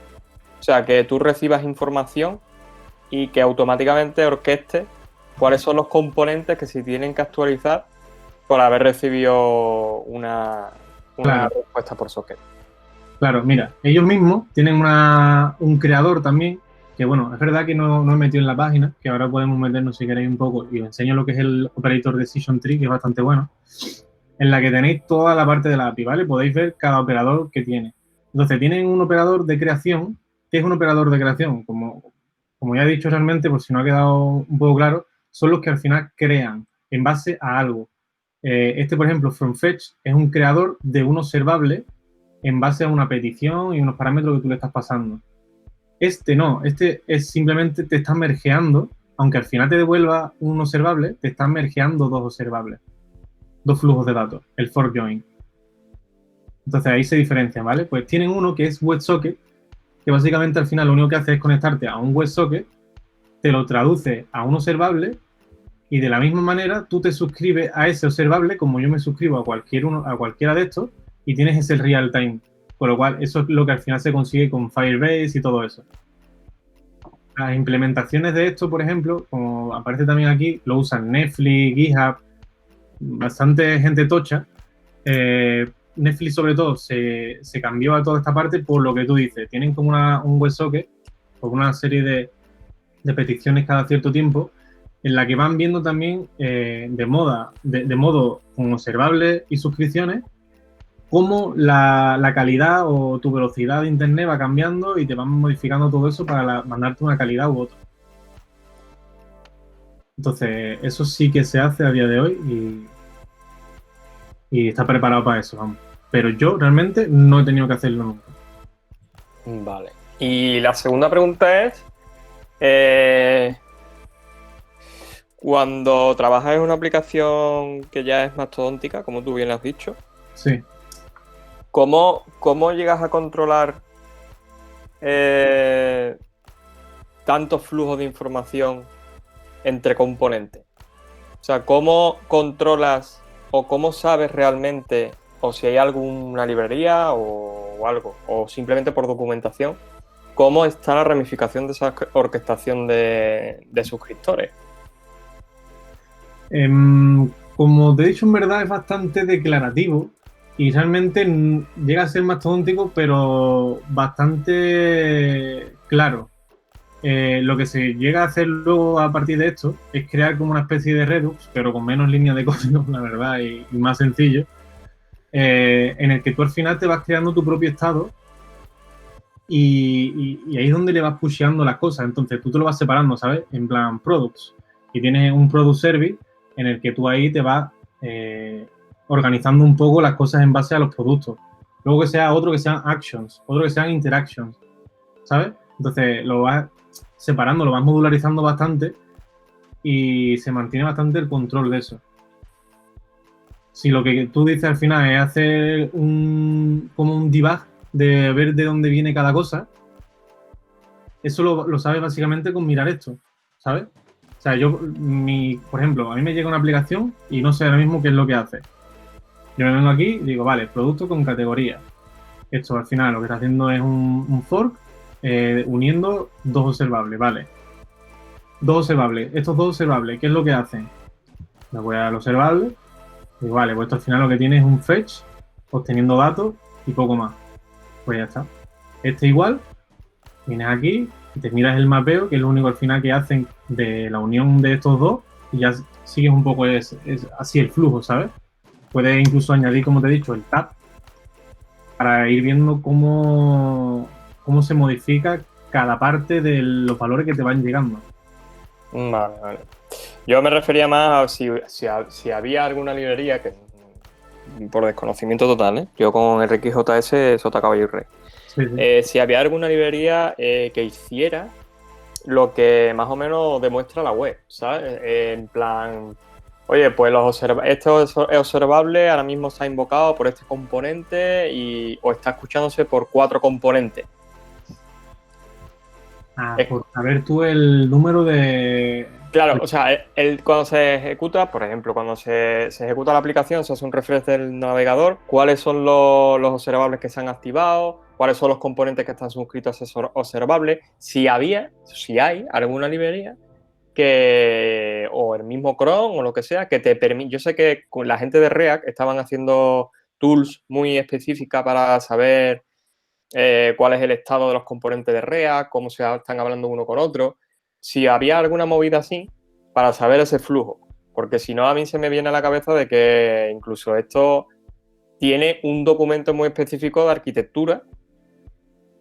O sea, que tú recibas información y que automáticamente orqueste cuáles son los componentes que se tienen que actualizar por haber recibido una respuesta por Socket. Claro, mira, ellos mismos tienen un creador también, que bueno, es verdad que no he metido en la página, que ahora podemos meternos si queréis un poco y os enseño lo que es el Operator Decision Tree, que es bastante bueno, en la que tenéis toda la parte de la API, ¿vale? Podéis ver cada operador que tiene. Entonces, tienen un operador de creación. ¿Qué es un operador de creación? Como ya he dicho realmente, por si no ha quedado un poco claro, son los que al final crean en base a algo. Por ejemplo, FromFetch es un creador de un observable en base a una petición y unos parámetros que tú le estás pasando. No, es simplemente te está mergeando, aunque al final te devuelva un observable, te está mergeando dos observables, dos flujos de datos, el fork join. Entonces ahí se diferencian, ¿vale? Pues tienen uno que es WebSocket, que básicamente al final lo único que hace es conectarte a un WebSocket, te lo traduce a un observable y de la misma manera tú te suscribes a ese observable como yo me suscribo a cualquiera de estos y tienes ese real time. Con lo cual, eso es lo que al final se consigue con Firebase y todo eso. Las implementaciones de esto, por ejemplo, como aparece también aquí, lo usan Netflix, GitHub, bastante gente tocha. Netflix, sobre todo, se cambió a toda esta parte por lo que tú dices. Tienen como un WebSocket con una serie de peticiones cada cierto tiempo en la que van viendo también de modo con observables y suscripciones cómo la calidad o tu velocidad de internet va cambiando y te van modificando todo eso para mandarte una calidad u otra. Entonces, eso sí que se hace a día de hoy y está preparado para eso, vamos. Pero yo realmente no he tenido que hacerlo nunca. Vale. Y la segunda pregunta es, cuando trabajas en una aplicación que ya es mastodóntica, como tú bien has dicho, Sí. ¿cómo llegas a controlar tantos flujos de información entre componentes? O sea, ¿cómo controlas o cómo sabes realmente, o si hay alguna librería o algo, o simplemente por documentación, cómo está la ramificación de esa orquestación de suscriptores? Como te he dicho, en verdad es bastante declarativo y realmente llega a ser mastodóntico, pero bastante claro. Lo que se llega a hacer luego a partir de esto es crear como una especie de Redux, pero con menos líneas de código, la verdad, y más sencillo, en el que tú al final te vas creando tu propio estado y ahí es donde le vas pusheando las cosas. Entonces tú te lo vas separando, ¿sabes? En plan products. Y tienes un product service en el que tú ahí te vas organizando un poco las cosas en base a los productos. Luego que sea otro que sean actions, otro que sean interactions, ¿sabes? Entonces lo vas separando, lo vas modularizando bastante y se mantiene bastante el control de eso. Si lo que tú dices al final es hacer como un debug de ver de dónde viene cada cosa, eso lo sabes básicamente con mirar esto, ¿sabes? O sea, por ejemplo, a mí me llega una aplicación y no sé ahora mismo qué es lo que hace. Yo me vengo aquí y digo, vale, producto con categoría. Esto al final lo que está haciendo es un fork uniendo dos observables, ¿vale? Dos observables. Estos dos observables, ¿qué es lo que hacen? Me voy al observable y vale, pues esto al final lo que tiene es un fetch obteniendo datos y poco más. Pues ya está. Este igual, vienes aquí y te miras el mapeo, que es lo único al final que hacen de la unión de estos dos y ya sigues un poco es así el flujo, ¿sabes? Puedes incluso añadir, como te he dicho, el tab para ir viendo cómo se modifica cada parte de los valores que te van llegando. Vale. Yo me refería más a si había alguna librería que, por desconocimiento total, ¿eh? Yo con RxJS, Sota Caballo y Rey. Sí. Si había alguna librería que hiciera lo que más o menos demuestra la web, ¿sabes? En plan, oye, pues este observable ahora mismo está invocado por este componente o está escuchándose por 4 componentes. Por saber tú el número de... Claro, o sea, cuando se ejecuta, por ejemplo, cuando se ejecuta la aplicación, se hace un refresh del navegador, cuáles son los observables que se han activado, cuáles son los componentes que están suscritos a ese observable, si hay alguna librería o el mismo cron o lo que sea, que te permite. Yo sé que con la gente de React estaban haciendo tools muy específicas para saber cuál es el estado de los componentes de React, cómo se están hablando uno con otro. Si había alguna movida así para saber ese flujo, porque si no a mí se me viene a la cabeza de que incluso esto tiene un documento muy específico de arquitectura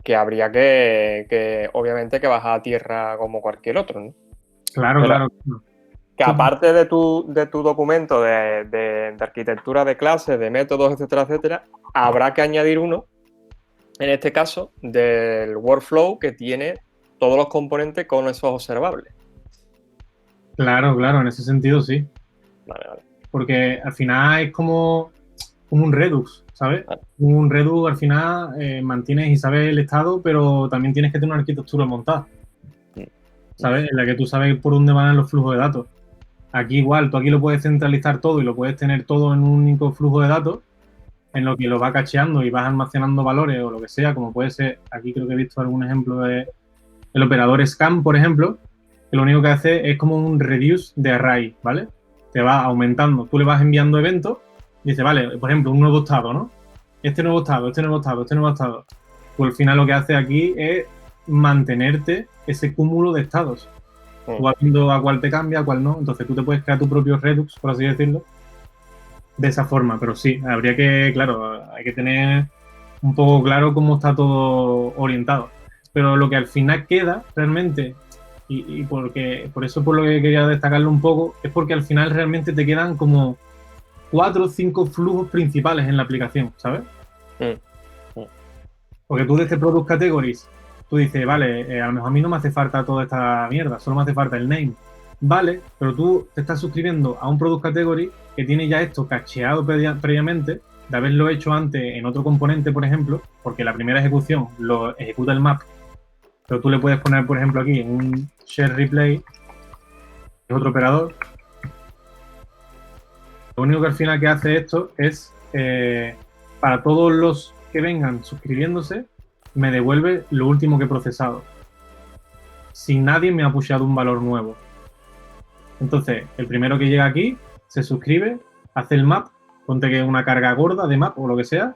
que habría que obviamente que bajar a tierra como cualquier otro, ¿no? Claro. Que aparte de tu documento de arquitectura de clases, de métodos, etcétera, habrá que añadir uno, en este caso, del workflow que tiene todos los componentes con esos observables. Claro, en ese sentido sí. Vale. Porque al final es como como un Redux, ¿sabes? Un Redux al final mantienes y sabes el estado, pero también tienes que tener una arquitectura montada, ¿sabes? En la que tú sabes por dónde van los flujos de datos. Aquí igual, tú aquí lo puedes centralizar todo y lo puedes tener todo en un único flujo de datos, en lo que lo vas cacheando y vas almacenando valores o lo que sea, como puede ser, aquí creo que he visto algún ejemplo de el operador scan, por ejemplo, que lo único que hace es como un reduce de array, ¿vale? Te va aumentando, tú le vas enviando eventos y dice, vale, por ejemplo, un nuevo estado, ¿no? Este nuevo estado, este nuevo estado, este nuevo estado. Pues al final lo que hace aquí es mantenerte ese cúmulo de estados. Tú vas viendo a cuál te cambia, a cuál no. Entonces tú te puedes crear tu propio Redux, por así decirlo, de esa forma. Pero sí, habría que, claro, hay que tener un poco claro cómo está todo orientado. Pero lo que al final queda realmente, y porque por eso por lo que quería destacarlo un poco, es porque al final realmente te quedan como 4 o 5 flujos principales en la aplicación, ¿sabes? Porque tú desde Product Categories, tú dices, vale, a lo mejor a mí no me hace falta toda esta mierda, solo me hace falta el name. Vale, pero tú te estás suscribiendo a un Product Category que tiene ya esto cacheado previamente, de haberlo hecho antes en otro componente, por ejemplo, porque la primera ejecución lo ejecuta el map, pero tú le puedes poner, por ejemplo, aquí un share replay, que es otro operador. Lo único que al final que hace esto es, para todos los que vengan suscribiéndose, me devuelve lo último que he procesado. Si nadie me ha pushado un valor nuevo. Entonces, el primero que llega aquí, se suscribe, hace el map, ponte que es una carga gorda de map o lo que sea,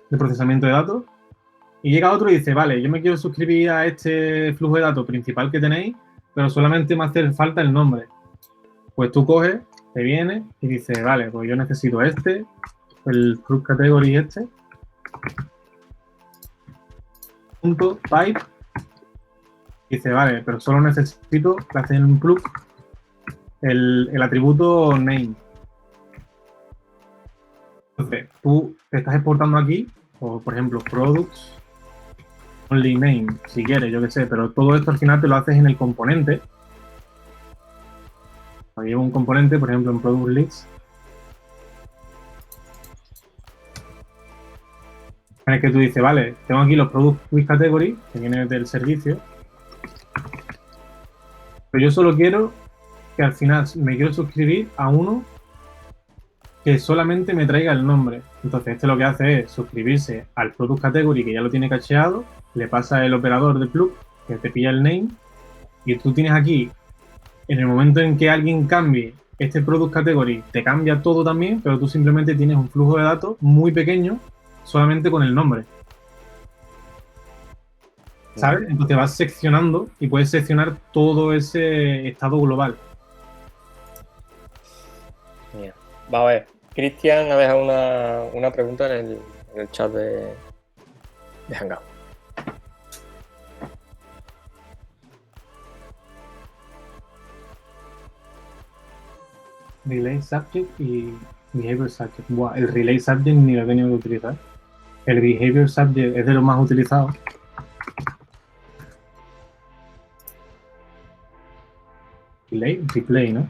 de procesamiento de datos, y llega otro y dice, vale, yo me quiero suscribir a este flujo de datos principal que tenéis, pero solamente me hace falta el nombre. Pues tú coges, te vienes y dices, vale, pues yo necesito este, el Product Category este, punto type, y dice, vale, pero solo necesito que haces un plug el atributo name. Entonces, tú te estás exportando aquí, o por ejemplo, products only name, si quieres, yo qué sé, pero todo esto al final te lo haces en el componente. Llevo un componente, por ejemplo, en product list, en el que tú dices, vale, tengo aquí los product with category, que viene del servicio, pero yo solo quiero que al final me quiero suscribir a uno que solamente me traiga el nombre. Entonces, este lo que hace es suscribirse al product category que ya lo tiene cacheado, le pasa el operador de plug que te pilla el name, y tú tienes aquí, en el momento en que alguien cambie este product category, te cambia todo también, pero tú simplemente tienes un flujo de datos muy pequeño solamente con el nombre. ¿Sabes? Entonces vas seccionando y puedes seccionar todo ese estado global. Bien. Vamos a ver. Cristian ha dejado una pregunta en el chat de Hangout. Relay Subject y Behavior Subject. Buah, el Relay Subject ni lo he tenido que utilizar. El Behavior Subject es de los más utilizados. Replay, ¿no?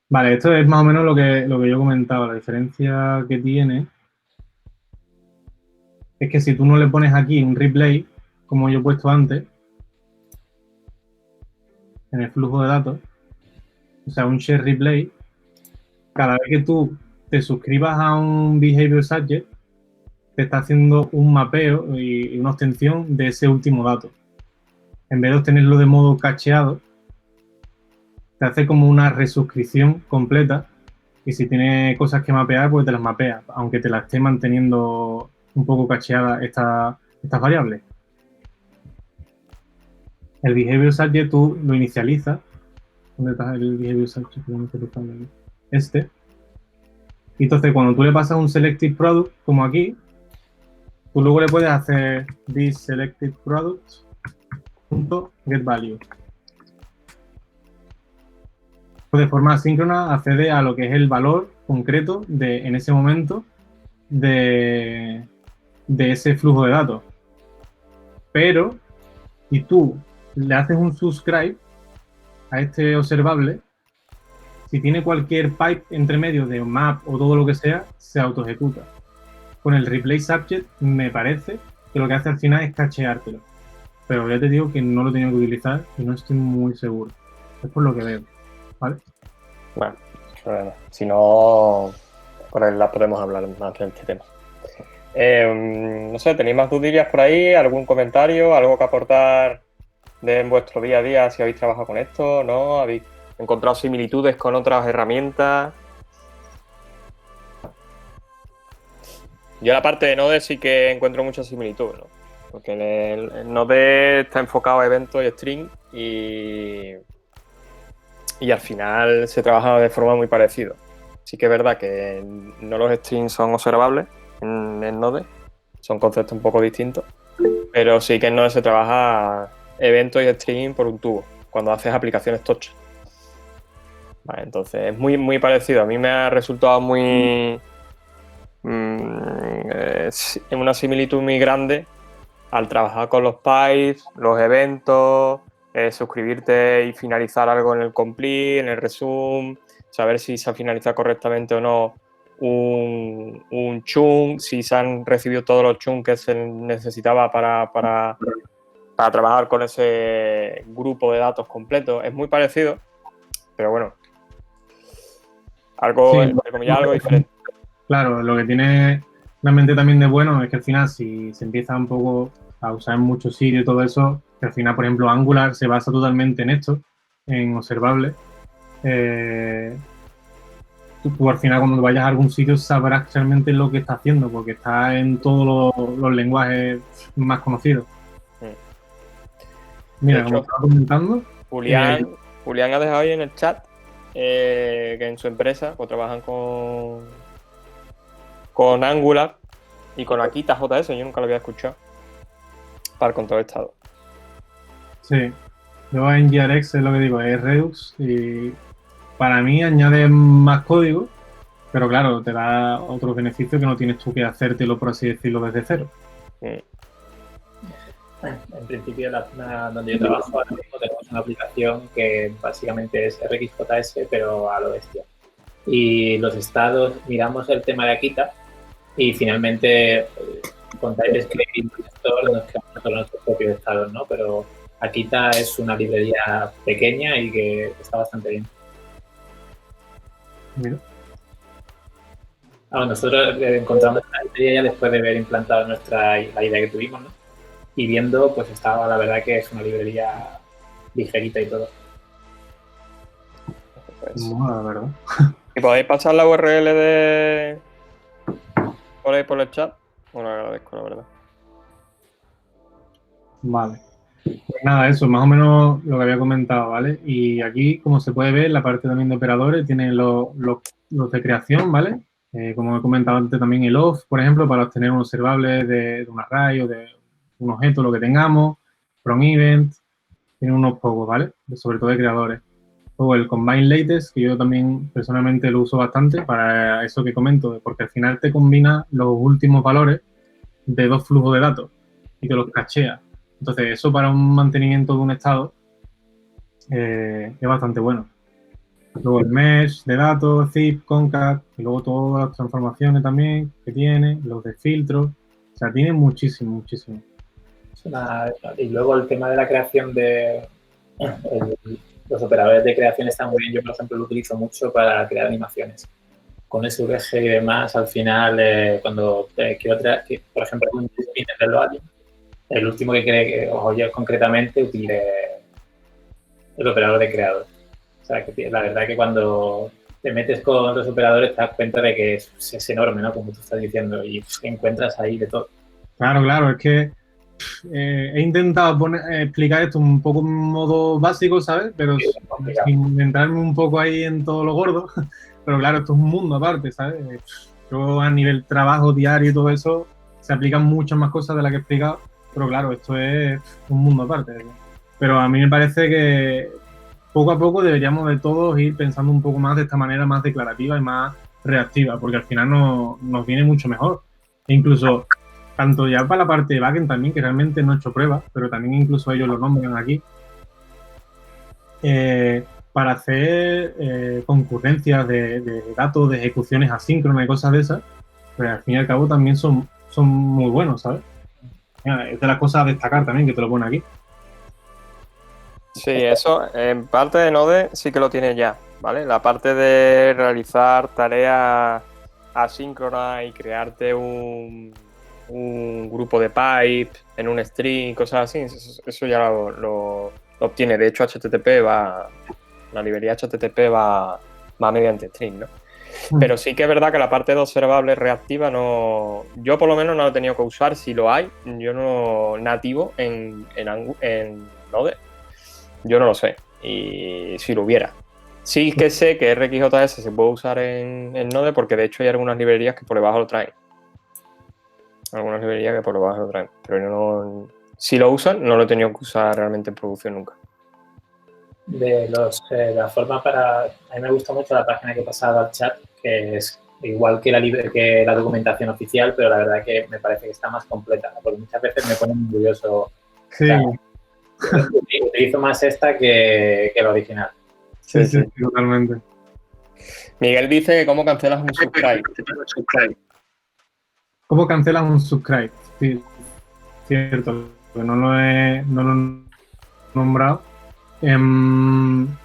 Vale, esto es más o menos lo que yo comentaba. La diferencia que tiene es que si tú no le pones aquí un replay, como yo he puesto antes, en el flujo de datos, o sea, un share replay, cada vez que tú te suscribas a un behavior subject, te está haciendo un mapeo y una obtención de ese último dato. En vez de obtenerlo de modo cacheado, te hace como una resuscripción completa, y si tiene cosas que mapear, pues te las mapea, aunque te las esté manteniendo un poco cacheadas estas variables. El behavior subject tú lo inicializas. ¿Dónde está el behavior subject? Este. Y entonces cuando tú le pasas un selected product, como aquí, tú luego le puedes hacer this selected product.getValue. de forma asíncrona accede a lo que es el valor concreto en ese momento de ese flujo de datos. Pero si tú le haces un subscribe a este observable, si tiene cualquier pipe entre medio de map o todo lo que sea, se autoejecuta. Con el replay subject me parece que lo que hace al final es cacheártelo. Pero ya te digo que no lo he tenido que utilizar y no estoy muy seguro. Es por lo que veo, ¿vale? Bueno, problema. Si no, por el lado podemos hablar más de este tema. No sé, ¿tenéis más dudillas por ahí? ¿Algún comentario? ¿Algo que aportar en vuestro día a día si habéis trabajado con esto? ¿No? ¿Habéis encontrado similitudes con otras herramientas? Yo la parte de Node sí que encuentro mucha similitud, ¿no? Porque el Node está enfocado a eventos y string y al final se trabaja de forma muy parecida. Sí que es verdad que no los strings son observables en el Node, son conceptos un poco distintos, pero sí que en Node se trabaja eventos y string por un tubo, cuando haces aplicaciones tochas. Vale, entonces es muy, muy parecido. A mí me ha resultado muy... una similitud muy grande al trabajar con los pipes, los eventos, suscribirte y finalizar algo en el complete, en el resume, saber si se ha finalizado correctamente o no un chunk, si se han recibido todos los chunks que se necesitaba para trabajar con ese grupo de datos completo. Es muy parecido, pero bueno, algo diferente. Claro, lo que tiene realmente también de bueno es que al final si se empieza un poco a usar en muchos sitios y todo eso, que al final, por ejemplo, Angular se basa totalmente en esto, en observables. Tú al final cuando vayas a algún sitio sabrás realmente lo que está haciendo, porque está en todos los lenguajes más conocidos. Mira, como estaba comentando... Julián ha dejado ahí en el chat que en su empresa pues, trabajan con Angular y con Akita JS, yo nunca lo había escuchado, para el control de estado. Sí, yo en GRX es lo que digo, es Redux y para mí añade más código, pero claro, te da otros beneficios que no tienes tú que hacértelo, por así decirlo, desde cero. En principio, la zona donde yo trabajo ahora mismo tenemos una aplicación que básicamente es RxJS, pero a lo bestia. Y los estados, miramos el tema de Akita y finalmente con TypeScript y Store nos creamos con nuestros propios estados, ¿no? Pero Akita es una librería pequeña y que está bastante bien. Mira. Nosotros encontramos esta librería después de haber implantado la idea que tuvimos, ¿no? Y viendo, pues estaba, la verdad que es una librería ligerita y todo. No, la verdad. ¿Y podéis pasar la URL por el chat? Os lo agradezco, la verdad. Vale. Pues nada, eso, más o menos lo que había comentado, ¿vale? Y aquí, como se puede ver, la parte también de operadores tiene los de creación, ¿vale? Como he comentado antes, también el off, por ejemplo, para obtener un observable de un array o de un objeto, lo que tengamos, from event, tiene unos pocos, ¿vale? Sobre todo de creadores. Luego el combine latest, que yo también personalmente lo uso bastante para eso que comento, porque al final te combina los últimos valores de dos flujos de datos y te los cachea. Entonces, eso para un mantenimiento de un estado es bastante bueno. Luego el mesh de datos, zip, concat, y luego todas las transformaciones también que tiene, los de filtro. O sea, tiene muchísimo, muchísimo. Y luego el tema de la creación de los operadores de creación están muy bien. Yo, por ejemplo, lo utilizo mucho para crear animaciones. Con SVG y demás, al final, cuando quiero por ejemplo, un spinner de loading, el último que cree yo concretamente utilice el operador de creador. O sea, que la verdad que cuando te metes con los operadores te das cuenta de que es enorme, ¿no? Como tú estás diciendo, y encuentras ahí de todo. Claro, es que he intentado explicar esto un poco en modo básico, ¿sabes? Pero sin entrarme un poco ahí en todo lo gordo. Pero claro, esto es un mundo aparte, ¿sabes? Yo a nivel trabajo diario y todo eso, se aplican muchas más cosas de las que he explicado. Pero claro, esto es un mundo aparte. Pero a mí me parece que poco a poco deberíamos de todos ir pensando un poco más de esta manera más declarativa y más reactiva, porque al final nos viene mucho mejor. E incluso, tanto ya para la parte de backend también, que realmente no he hecho pruebas, pero también incluso ellos lo nombran aquí, para hacer concurrencias de datos, de ejecuciones asíncronas y cosas de esas, pues al fin y al cabo también son muy buenos, ¿sabes? Es de las cosas a destacar también, que te lo pone aquí. Sí, eso en parte de Node sí que lo tiene ya, ¿vale? La parte de realizar tareas asíncronas y crearte un grupo de pipe en un string, cosas así, eso ya lo obtiene. De hecho, la librería HTTP va mediante string, ¿no? Pero sí que es verdad que la parte de observable reactiva yo por lo menos no lo he tenido que usar. Si lo hay, yo no nativo en Node, yo no lo sé. Y si lo hubiera. Sí que sé que RxJS se puede usar en Node porque de hecho hay algunas librerías que por debajo lo traen. Pero yo si lo usan, no lo he tenido que usar realmente en producción nunca. La forma a mí me gusta mucho la página que he pasado al chat, que es igual que la documentación oficial, pero la verdad que me parece que está más completa, porque muchas veces me pone muy orgulloso. Sí. O sea, utilizo más esta que la original. Sí, totalmente. Miguel dice que cómo cancelas un subscribe. ¿Cómo cancelas un subscribe? Sí, cierto, no lo he nombrado. En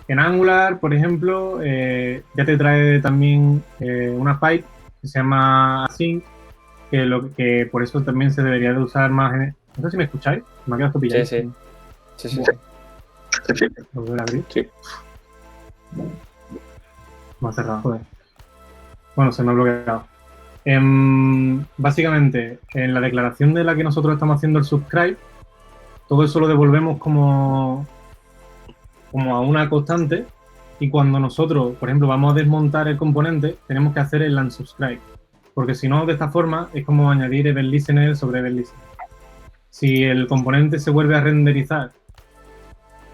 Angular, por ejemplo, ya te trae también una pipe que se llama async, que por eso también se debería de usar más. No sé si me escucháis, me ha quedado pillado. Sí. ¿Lo voy a abrir? Sí. Me ha cerrado, joder. Bueno, se me ha bloqueado. Básicamente, en la declaración de la que nosotros estamos haciendo el subscribe, todo eso lo devolvemos como a una constante, y cuando nosotros, por ejemplo, vamos a desmontar el componente, tenemos que hacer el unsubscribe, porque si no, de esta forma, es como añadir event listener sobre event listener. Si el componente se vuelve a renderizar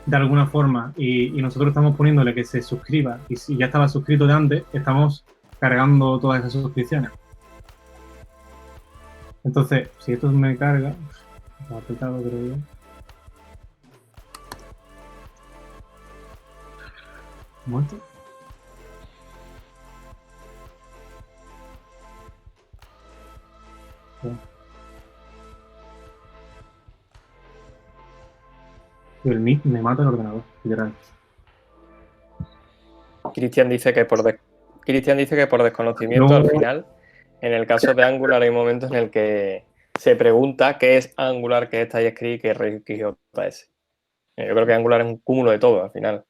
de alguna forma y nosotros estamos poniéndole que se suscriba y si ya estaba suscrito de antes, estamos cargando todas esas suscripciones. Entonces, si esto me carga, lo ha apretado, creo yo. ¿Muerto? Sí. El mic me mata el ordenador, literal. Cristian dice que por desconocimiento al final, en el caso de Angular hay momentos en el que se pregunta qué es Angular, qué es TypeScript, qué es RxJS. Yo creo que Angular es un cúmulo de todo al final.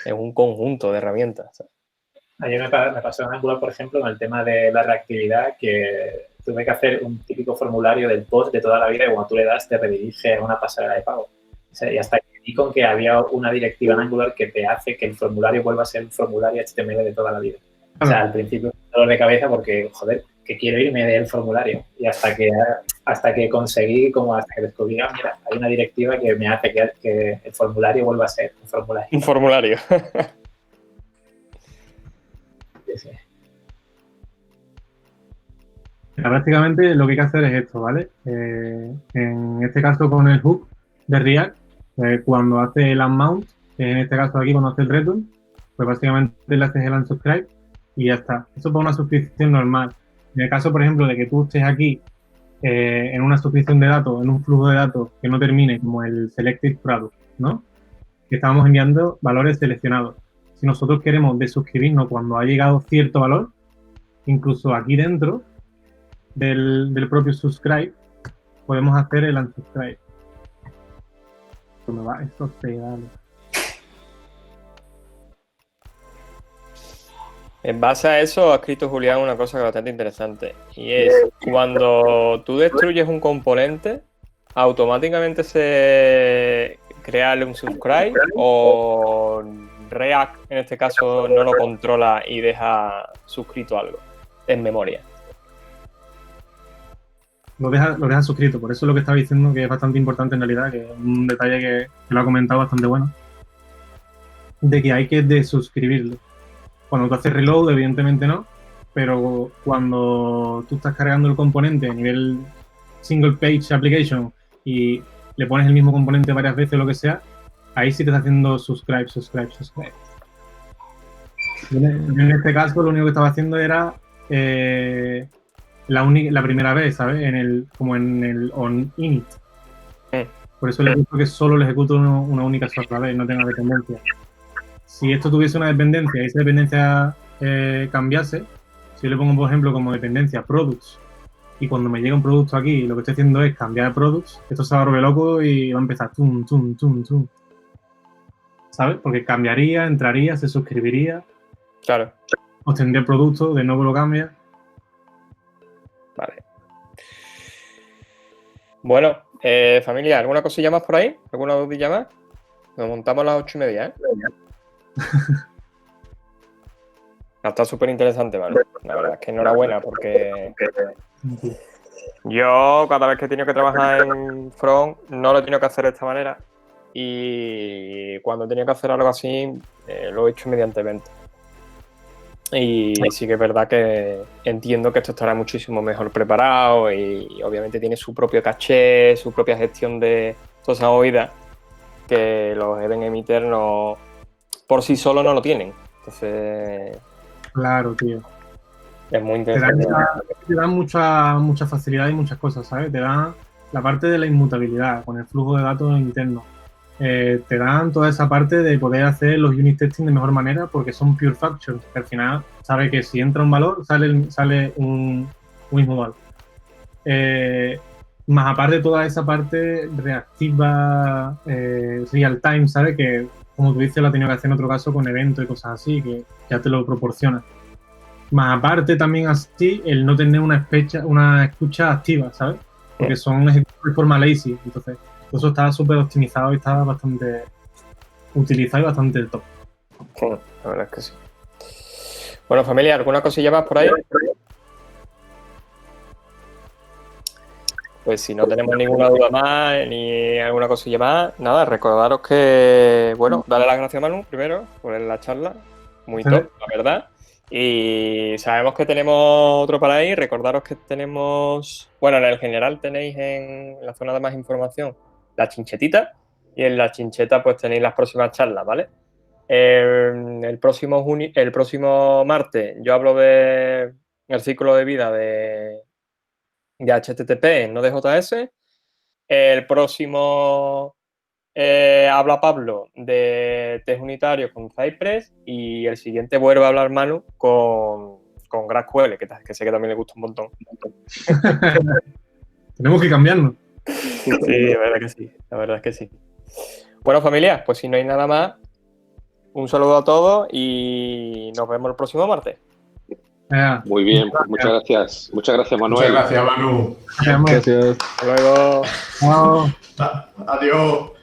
Es un conjunto de herramientas, ¿sabes? A mí me pasó en Angular, por ejemplo, en el tema de la reactividad, que tuve que hacer un típico formulario del post de toda la vida y cuando tú le das te redirige a una pasarela de pago. O sea, y hasta que vi con que había una directiva en Angular que te hace que el formulario vuelva a ser un formulario HTML de toda la vida. O sea, al principio un dolor de cabeza porque, joder, que quiero irme del formulario. Y hasta que conseguí, hasta que descubrí, mira, hay una directiva que me hace que el formulario vuelva a ser un formulario. Un formulario. Sí. Prácticamente lo que hay que hacer es esto, ¿vale? En este caso con el hook de React, cuando hace el unmount, en este caso aquí cuando hace el return, pues básicamente le haces el unsubscribe y ya está. Eso para una suscripción normal. En el caso, por ejemplo, de que tú estés aquí en una suscripción de datos, en un flujo de datos que no termine como el selected product, ¿no? Que estábamos enviando valores seleccionados. Si nosotros queremos desuscribirnos cuando ha llegado cierto valor, incluso aquí dentro del propio subscribe, podemos hacer el unsubscribe. Me va esto pegado. En base a eso ha escrito Julián una cosa bastante interesante y es cuando tú destruyes un componente, automáticamente se crea un subscribe o React en este caso no lo controla y deja suscrito algo en memoria. Lo deja suscrito, por eso es lo que estaba diciendo que es bastante importante en realidad, que es un detalle que lo ha comentado bastante bueno. de que hay que desuscribirlo. Cuando tú haces reload, evidentemente no, pero cuando tú estás cargando el componente a nivel single page application y le pones el mismo componente varias veces o lo que sea, ahí sí te está haciendo subscribe. Yo en este caso lo único que estaba haciendo era la primera vez, ¿sabes? Como en el on init. Por eso le gusto que solo le ejecuto una única sola vez, no tenga dependencia. Si esto tuviese una dependencia y esa dependencia cambiase, si yo le pongo, por ejemplo, como dependencia products, y cuando me llega un producto aquí, lo que estoy haciendo es cambiar products, esto se va a volver loco y va a empezar tum. ¿Sabes? Porque cambiaría, entraría, se suscribiría. Claro. Obtendría el producto, de nuevo lo cambia. Vale. Bueno, familia, ¿alguna cosilla más por ahí? ¿Alguna dudilla más? Nos montamos a las 8:30, ¿eh? Está súper interesante, ¿vale? La verdad es que enhorabuena, porque yo cada vez que he tenido que trabajar en front no lo he tenido que hacer de esta manera, y cuando he tenido que hacer algo así lo he hecho mediante eventos. Y sí que es verdad que entiendo que esto estará muchísimo mejor preparado y obviamente tiene su propio caché, su propia gestión de todas esas oídas que los event emitters no, por sí solos no lo tienen. Entonces... Claro, tío. Es muy interesante. Te dan mucha facilidad y muchas cosas, ¿sabes? Te dan la parte de la inmutabilidad con el flujo de datos interno. Te dan toda esa parte de poder hacer los unit testing de mejor manera porque son pure factors. Que al final sabe que si entra un valor, sale un mismo valor. Más aparte toda esa parte reactiva, real time, ¿sabes? Que, como tú dices, lo ha tenido que hacer en otro caso con eventos y cosas así, que ya te lo proporciona. Más aparte también así, el no tener una escucha activa, ¿sabes? Porque son ejecutivos de forma lazy, entonces eso está súper optimizado y está bastante utilizado y bastante top. La verdad es que sí. Bueno, familia, ¿alguna cosilla más por ahí? Pues si no tenemos ninguna duda más ni alguna cosilla más, nada, recordaros que, bueno, darle las gracias a Manu primero por la charla, muy top, la verdad. Y sabemos que tenemos otro para ahí, recordaros que tenemos, bueno, en el general tenéis en la zona de más información la chinchetita y en la chincheta pues tenéis las próximas charlas, ¿vale? El próximo martes yo hablo del ciclo de vida de HTTP, no de JS. El próximo habla Pablo de test unitario con Cypress y el siguiente vuelve a hablar Manu con GraphQL, que sé que también le gusta un montón. Tenemos que cambiarnos. Sí, la verdad que sí, la verdad es que sí. Bueno, familia, pues si no hay nada más, un saludo a todos y nos vemos el próximo martes. Muy bien, pues muchas gracias. Muchas gracias, Manuel. Muchas gracias, Manu. Gracias. Hasta luego. Chao. Adiós.